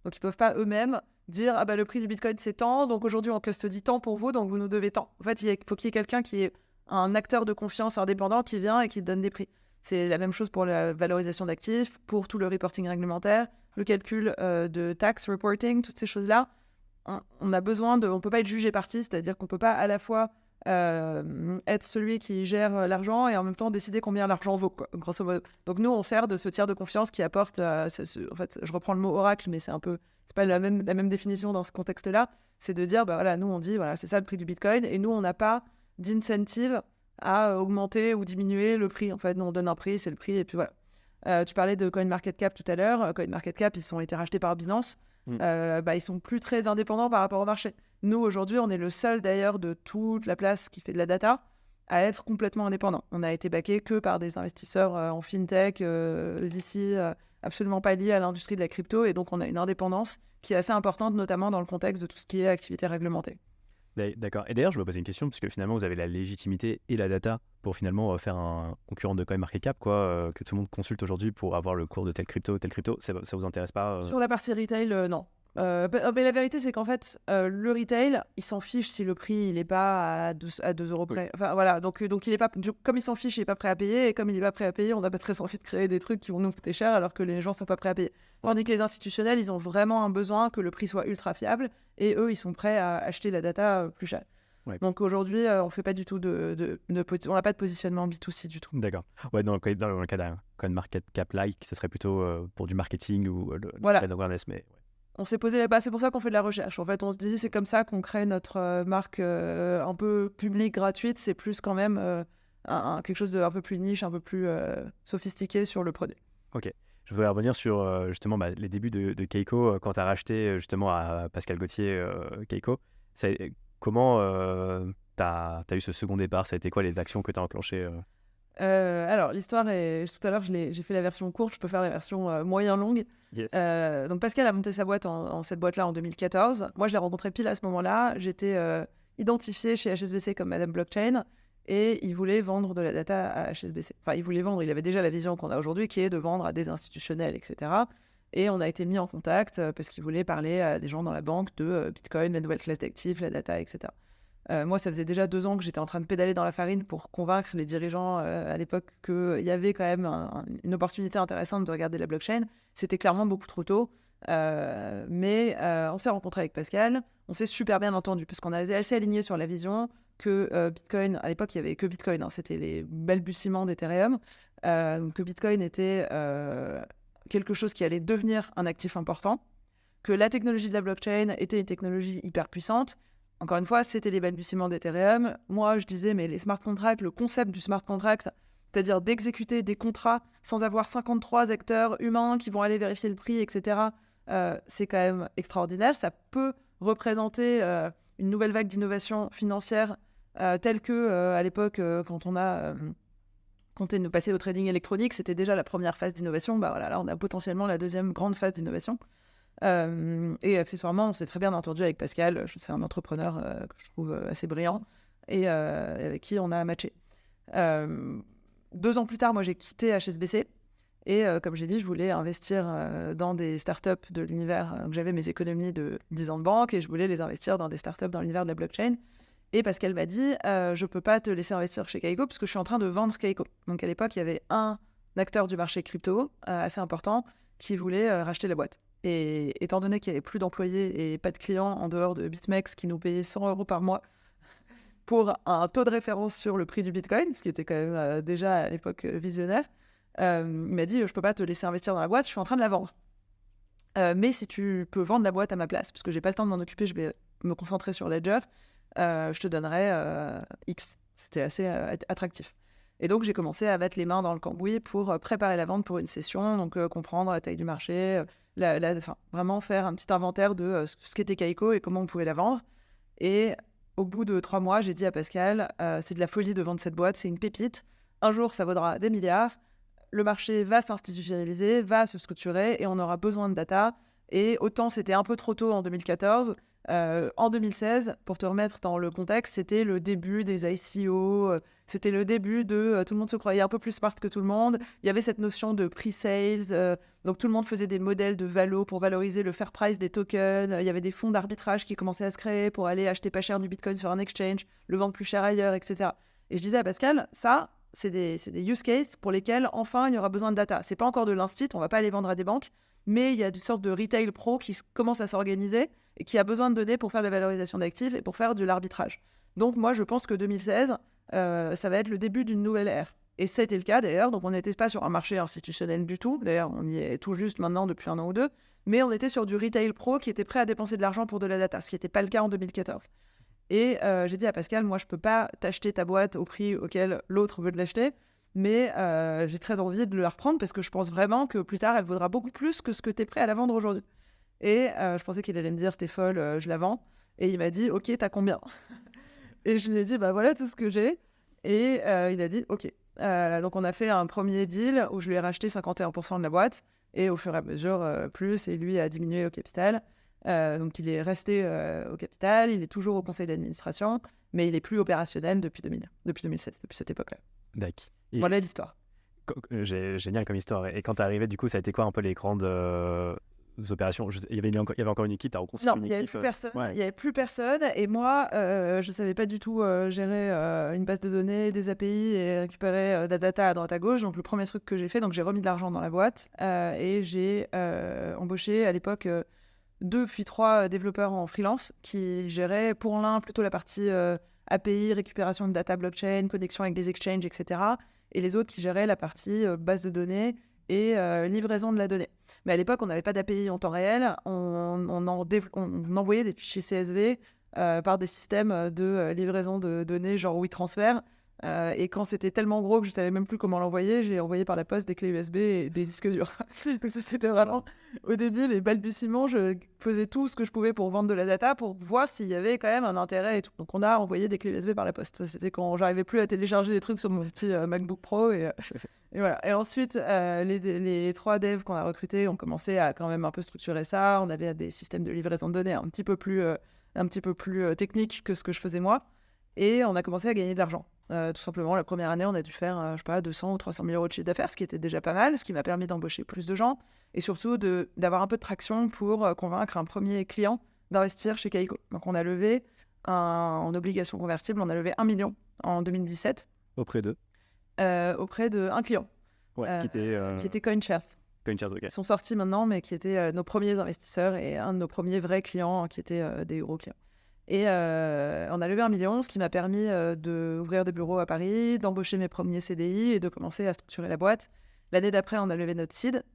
Donc, ils ne peuvent pas eux-mêmes dire « Ah bah le prix du Bitcoin, c'est tant, donc aujourd'hui, on custodie tant pour vous, donc vous nous devez tant. » En fait, il faut qu'il y ait quelqu'un qui est un acteur de confiance indépendant qui vient et qui donne des prix. C'est la même chose pour la valorisation d'actifs, pour tout le reporting réglementaire, le calcul de tax reporting, toutes ces choses-là. On a besoin on ne peut pas être jugé parti, c'est-à-dire qu'on ne peut pas à la fois être celui qui gère l'argent et en même temps décider combien l'argent vaut, quoi, grosso modo. Donc nous, on sert de ce tiers de confiance qui apporte, en fait, je reprends le mot oracle, mais c'est pas la même définition dans ce contexte-là, c'est de dire, bah voilà, nous on dit, voilà, c'est ça le prix du Bitcoin, et nous on n'a pas d'incentive à augmenter ou diminuer le prix. En fait, nous on donne un prix, c'est le prix, et puis voilà. Tu parlais de CoinMarketCap tout à l'heure. CoinMarketCap, ils ont été rachetés par Binance. Ils sont plus très indépendants par rapport au marché. Nous, aujourd'hui, on est le seul d'ailleurs de toute la place qui fait de la data à être complètement indépendant. On a été backé que par des investisseurs en fintech, d'ici absolument pas liés à l'industrie de la crypto, et donc on a une indépendance qui est assez importante, notamment dans le contexte de tout ce qui est activité réglementée. D'accord. Et d'ailleurs, je me posais une question, parce que finalement, vous avez la légitimité et la data pour finalement faire un concurrent de CoinMarketCap, que tout le monde consulte aujourd'hui pour avoir le cours de telle crypto. Ça vous intéresse pas Sur la partie retail, non. Mais la vérité, c'est qu'en fait, le retail, il s'en fiche si le prix il n'est pas à 2 euros près. Enfin, voilà, donc il est pas, comme il s'en fiche, il n'est pas prêt à payer. Et comme il n'est pas prêt à payer, on n'a pas très envie de créer des trucs qui vont nous coûter cher alors que les gens ne sont pas prêts à payer. Tandis que les institutionnels, ils ont vraiment un besoin que le prix soit ultra fiable. Et eux, ils sont prêts à acheter la data plus cher. Ouais. Donc aujourd'hui, on fait pas du tout on n'a pas de positionnement B2C du tout. D'accord. Ouais, dans le cas d'un CoinMarketCap-like, ce serait plutôt pour du marketing ou le brand awareness, mais... On s'est posé c'est pour ça qu'on fait de la recherche. En fait, on se dit c'est comme ça qu'on crée notre marque un peu publique, gratuite. C'est plus quand même quelque chose de un peu plus niche, un peu plus sophistiqué sur le produit. Ok. Je voudrais revenir sur justement les débuts de Keiko, quand tu as racheté justement à Pascal Gauthier Keiko. Comment tu as eu ce second départ? Ça a été quoi les actions que tu as enclenchées alors, l'histoire est... Tout à l'heure, j'ai fait la version courte, je peux faire la version moyen-longue. Yes. Donc, Pascal a monté sa boîte cette boîte-là en 2014. Moi, je l'ai rencontré pile à ce moment-là. J'étais identifiée chez HSBC comme Madame Blockchain et il voulait vendre de la data à HSBC. Enfin, il avait déjà la vision qu'on a aujourd'hui qui est de vendre à des institutionnels, etc. Et on a été mis en contact parce qu'il voulait parler à des gens dans la banque de Bitcoin, la nouvelle classe d'actifs, la data, etc. Moi, ça faisait déjà 2 ans que j'étais en train de pédaler dans la farine pour convaincre les dirigeants à l'époque qu'il y avait quand même une opportunité intéressante de regarder la blockchain. C'était clairement beaucoup trop tôt. Mais on s'est rencontré avec Pascal. On s'est super bien entendu parce qu'on était assez alignés sur la vision que Bitcoin, à l'époque, il n'y avait que Bitcoin. C'était les balbutiements d'Ethereum. Que Bitcoin était quelque chose qui allait devenir un actif important. Que la technologie de la blockchain était une technologie hyper puissante. Encore une fois, c'était les balbutiements d'Ethereum. Moi, je disais, mais les smart contracts, le concept du smart contract, c'est-à-dire d'exécuter des contrats sans avoir 53 acteurs humains qui vont aller vérifier le prix, etc., c'est quand même extraordinaire. Ça peut représenter une nouvelle vague d'innovation financière telle que, à l'époque, quand on a compté de passer au trading électronique, c'était déjà la première phase d'innovation. Bah voilà, là, on a potentiellement la deuxième grande phase d'innovation. Et accessoirement, on s'est très bien entendu avec Pascal. C'est un entrepreneur que je trouve assez brillant et avec qui on a matché. 2 ans plus tard, moi, j'ai quitté HSBC et comme j'ai dit, je voulais investir dans des startups de l'univers. J'avais mes économies de 10 ans de banque et je voulais les investir dans des startups dans l'univers de la blockchain. Et Pascal m'a dit, je peux pas te laisser investir chez Keiko parce que je suis en train de vendre Keiko. Donc à l'époque, il y avait un acteur du marché crypto assez important qui voulait racheter la boîte. Et étant donné qu'il n'y avait plus d'employés et pas de clients en dehors de BitMEX qui nous payaient 100 € par mois pour un taux de référence sur le prix du Bitcoin, ce qui était quand même déjà à l'époque visionnaire, il m'a dit « Je ne peux pas te laisser investir dans la boîte, je suis en train de la vendre. Mais si tu peux vendre la boîte à ma place, parce que je n'ai pas le temps de m'en occuper, je vais me concentrer sur Ledger, je te donnerai X. » C'était assez attractif. Et donc, j'ai commencé à mettre les mains dans le cambouis pour préparer la vente pour une session, donc comprendre la taille du marché, vraiment faire un petit inventaire de ce qu'était Keiko et comment on pouvait la vendre. Et au bout de 3 mois, j'ai dit à Pascal, c'est de la folie de vendre cette boîte, c'est une pépite. Un jour, ça vaudra des milliards. Le marché va s'institutionnaliser, va se structurer et on aura besoin de data. Et autant c'était un peu trop tôt en 2014, en 2016, pour te remettre dans le contexte, c'était le début des ICO, c'était le début de tout le monde se croyait un peu plus smart que tout le monde. Il y avait cette notion de pre-sales, donc tout le monde faisait des modèles de valo pour valoriser le fair price des tokens. Il y avait des fonds d'arbitrage qui commençaient à se créer pour aller acheter pas cher du Bitcoin sur un exchange, le vendre plus cher ailleurs, etc. Et je disais à Pascal, ça, c'est des use cases pour lesquels, enfin, il y aura besoin de data. C'est pas encore de l'instit, on va pas aller vendre à des banques, mais il y a une sorte de retail pro qui commence à s'organiser et qui a besoin de données pour faire de la valorisation d'actifs et pour faire de l'arbitrage. Donc moi, je pense que 2016, ça va être le début d'une nouvelle ère. Et ça a été le cas d'ailleurs, donc on n'était pas sur un marché institutionnel du tout, d'ailleurs on y est tout juste maintenant depuis 1 an ou 2, mais on était sur du retail pro qui était prêt à dépenser de l'argent pour de la data, ce qui n'était pas le cas en 2014. Et j'ai dit à Pascal, moi je peux pas t'acheter ta boîte au prix auquel l'autre veut de l'acheter, mais j'ai très envie de la reprendre parce que je pense vraiment que plus tard elle vaudra beaucoup plus que ce que tu es prêt à la vendre aujourd'hui. Et je pensais qu'il allait me dire t'es folle, je la vends. Et il m'a dit ok, t'as combien? Et je lui ai dit bah voilà tout ce que j'ai. Et il a dit ok. Donc on a fait un premier deal où je lui ai racheté 51% de la boîte et au fur et à mesure plus, et lui a diminué au capital. Donc il est resté au capital, il est toujours au conseil d'administration, mais il est plus opérationnel depuis 2016, depuis cette époque-là. D'accord. Voilà l'histoire. Génial comme histoire. Et quand t'es arrivé, du coup, ça a été quoi un peu les grandes opérations? Il y avait encore une équipe, t'as reconstruit Non, une il n'y avait équipe plus personne. ouais. Il y avait plus personne. Et moi, je ne savais pas du tout gérer une base de données, des API et récupérer de la data à droite à gauche. Donc, le premier truc que j'ai fait, donc j'ai remis de l'argent dans la boîte et j'ai embauché à l'époque 2 puis 3 développeurs en freelance qui géraient pour l'un plutôt la partie API, récupération de data blockchain, connexion avec des exchanges, etc. Et les autres qui géraient la partie base de données et livraison de la donnée. Mais à l'époque, on n'avait pas d'API en temps réel. On envoyait des fichiers CSV par des systèmes de livraison de données genre WeTransfer. Et quand c'était tellement gros que je ne savais même plus comment l'envoyer, j'ai envoyé par la poste des clés USB et des disques durs. Donc ça, c'était vraiment, au début, les balbutiements. Je faisais tout ce que je pouvais pour vendre de la data, pour voir s'il y avait quand même un intérêt et tout. Donc on a envoyé des clés USB par la poste. Ça, c'était quand j'arrivais plus à télécharger les trucs sur mon petit MacBook Pro. Et voilà. Et ensuite, les 3 devs qu'on a recrutés ont commencé à quand même un peu structurer ça. On avait des systèmes de livraison de données un petit peu plus techniques que ce que je faisais moi. Et on a commencé à gagner de l'argent. Tout simplement, la première année, on a dû faire, je sais pas, 200 ou 300 000 euros de chiffre d'affaires, ce qui était déjà pas mal, ce qui m'a permis d'embaucher plus de gens et surtout d'avoir un peu de traction pour convaincre un premier client d'investir chez Kaiko. Donc, on a levé en obligation convertible, on a levé 1 million en 2017. Auprès d'eux Auprès d'un client. Ouais, qui était CoinShares. CoinShares, ok. Ils sont sortis maintenant, mais qui étaient nos premiers investisseurs et un de nos premiers vrais clients qui étaient des gros clients. Et on a levé 1 million, ce qui m'a permis d'ouvrir des bureaux à Paris, d'embaucher mes premiers CDI et de commencer à structurer la boîte. L'année d'après, on a levé notre seed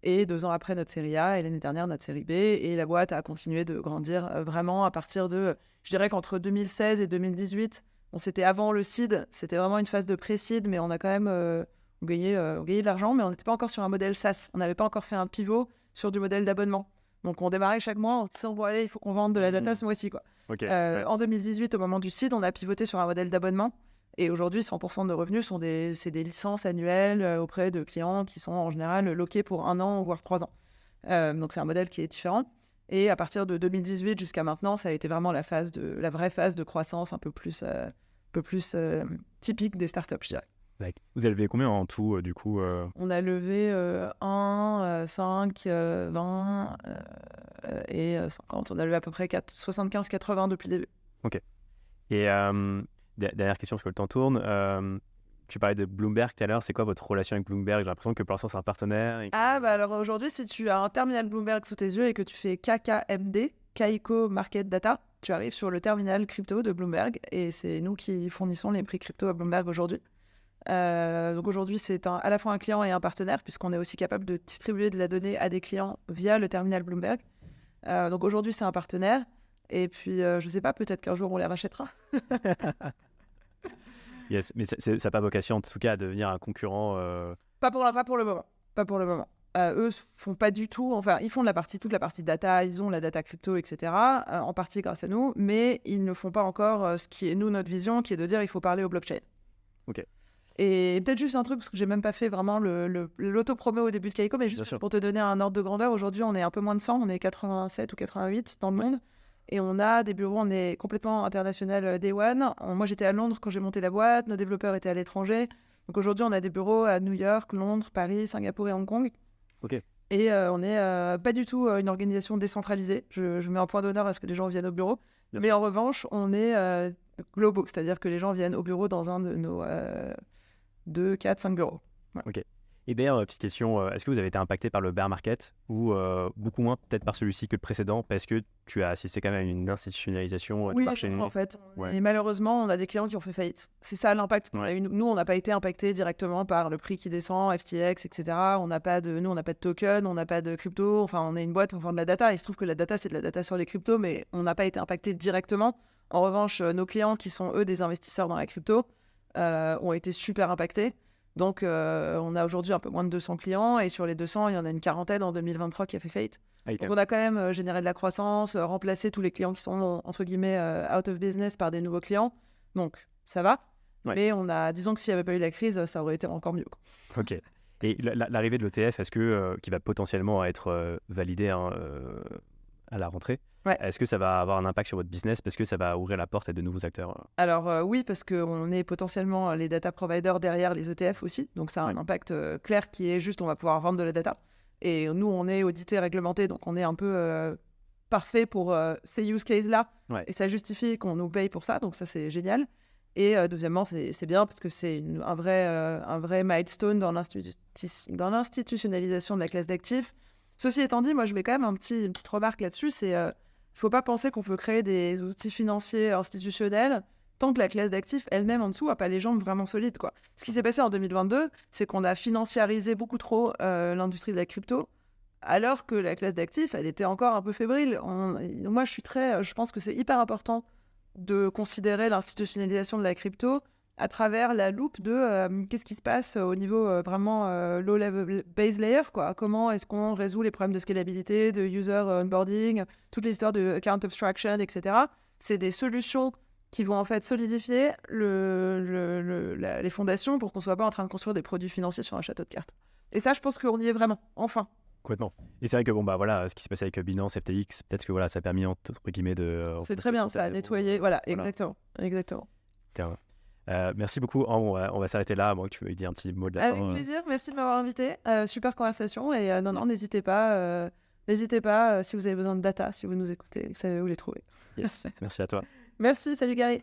et 2 ans après, notre série A et l'année dernière, notre série B. Et la boîte a continué de grandir vraiment à partir de, je dirais qu'entre 2016 et 2018, c'était avant le seed, c'était vraiment une phase de pré-seed, mais on a quand même gagné de l'argent, mais on n'était pas encore sur un modèle SaaS. On n'avait pas encore fait un pivot sur du modèle d'abonnement. Donc, on démarrait chaque mois en disant, bon, allez, il faut qu'on vende de la data ce mois-ci, quoi. Okay, En 2018, au moment du seed, on a pivoté sur un modèle d'abonnement. Et aujourd'hui, 100% de nos revenus c'est des licences annuelles auprès de clients qui sont en général loqués pour 1 an, voire 3 ans. Donc, c'est un modèle qui est différent. Et à partir de 2018 jusqu'à maintenant, ça a été vraiment la vraie phase de croissance un peu plus typique des startups, je dirais. Vous avez levé combien en tout, du coup On a levé 1, 5, 20 et 50. On a levé à peu près 75-80 depuis le début. Ok. Et dernière question, parce que le temps tourne. Tu parlais de Bloomberg tout à l'heure. C'est quoi votre relation avec Bloomberg? J'ai l'impression que pour l'instant, c'est un partenaire. Alors aujourd'hui, si tu as un terminal Bloomberg sous tes yeux et que tu fais KKMD, Kaiko Market Data, tu arrives sur le terminal crypto de Bloomberg et c'est nous qui fournissons les prix crypto à Bloomberg aujourd'hui. Donc aujourd'hui, c'est à la fois un client et un partenaire, puisqu'on est aussi capable de distribuer de la donnée à des clients via le terminal Bloomberg. Donc aujourd'hui, c'est un partenaire. Et puis, je sais pas, peut-être qu'un jour, on les rachètera. Yes, mais ça n'a pas vocation, en tout cas, à devenir un concurrent. Pas pour le moment. Pas pour le moment. Eux font pas du tout, enfin, ils font toute la partie data, ils ont la data crypto, etc., en partie grâce à nous, mais ils ne font pas encore ce qui est, nous, notre vision, qui est de dire il faut parler au blockchain. Ok. Et peut-être juste un truc, parce que j'ai même pas fait vraiment l'auto-promo au début de Kaiko, mais juste pour te donner un ordre de grandeur, aujourd'hui on est un peu moins de 100, on est 87 ou 88 dans le monde, et on a des bureaux, on est complètement international day one. Moi j'étais à Londres quand j'ai monté la boîte, nos développeurs étaient à l'étranger, donc aujourd'hui on a des bureaux à New York, Londres, Paris, Singapour et Hong Kong. Ok. Et on n'est pas du tout une organisation décentralisée. Je mets un point d'honneur à ce que les gens viennent au bureau. Bien Mais sûr. en revanche, on est globaux, c'est-à-dire que les gens viennent au bureau dans un de nos 2, 4, 5 bureaux. Ouais. Ok. Et d'ailleurs, petite question, est-ce que vous avez été impacté par le bear market ou beaucoup moins peut-être par celui-ci que le précédent parce que tu as assisté quand même à une institutionnalisation du Oui, marché? en fait. Ouais. Et malheureusement, on a des clients qui ont fait faillite. C'est ça l'impact qu'on a eu. Nous, on n'a pas été impacté directement par le prix qui descend, FTX, etc. Nous, on n'a pas de token, on n'a pas de crypto. Enfin, on est une boîte, on vend de la data. Il se trouve que la data, c'est de la data sur les cryptos, mais on n'a pas été impacté directement. En revanche, nos clients qui sont, eux, des investisseurs dans la crypto, ont été super impactés. Donc, on a aujourd'hui un peu moins de 200 clients et sur les 200, il y en a une quarantaine en 2023 qui a fait faillite. Donc, on a quand même généré de la croissance, remplacé tous les clients qui sont, entre guillemets, out of business par des nouveaux clients. Donc, ça va. Ouais. Mais disons que s'il n'y avait pas eu la crise, ça aurait été encore mieux. Ok. Et l'arrivée de l'ETF, est-ce que, qui va potentiellement être validé à la rentrée, est-ce que ça va avoir un impact sur votre business parce que ça va ouvrir la porte à de nouveaux acteurs? Alors oui, parce qu'on est potentiellement les data providers derrière les ETF aussi. Donc ça a un impact clair qui est juste on va pouvoir vendre de la data. Et nous, on est audité, réglementé, donc on est un peu parfait pour ces use cases-là. Ouais. Et ça justifie qu'on nous paye pour ça, donc ça c'est génial. Et deuxièmement, c'est bien parce que c'est un vrai milestone dans l'institutionnalisation de la classe d'actifs. Ceci étant dit, moi je mets quand même une petite remarque là-dessus, c'est il ne faut pas penser qu'on peut créer des outils financiers institutionnels tant que la classe d'actifs elle-même en dessous n'a pas les jambes vraiment solides, quoi. Ce qui s'est passé en 2022, c'est qu'on a financiarisé beaucoup trop l'industrie de la crypto, alors que la classe d'actifs, elle était encore un peu fébrile. Moi, je pense que c'est hyper important de considérer l'institutionnalisation de la crypto à travers la loupe de qu'est-ce qui se passe au niveau vraiment low-level base layer, quoi. Comment est-ce qu'on résout les problèmes de scalabilité, de user onboarding, toutes les histoires de account abstraction, etc. C'est des solutions qui vont en fait solidifier les fondations pour qu'on ne soit pas en train de construire des produits financiers sur un château de cartes. Et ça, je pense qu'on y est vraiment, enfin. Complètement. Et c'est vrai que voilà, ce qui s'est passé avec Binance, FTX, peut-être que ça a permis entre guillemets de. C'est très bien, ça a nettoyé. Voilà, exactement. Merci beaucoup. On va s'arrêter là, à moins que tu veuilles dire un petit mot de la fin. Avec plaisir, merci de m'avoir invité. Super conversation. Et n'hésitez pas. N'hésitez pas si vous avez besoin de data, si vous nous écoutez, vous savez où les trouver. Yes, merci à toi. Merci, salut Gary.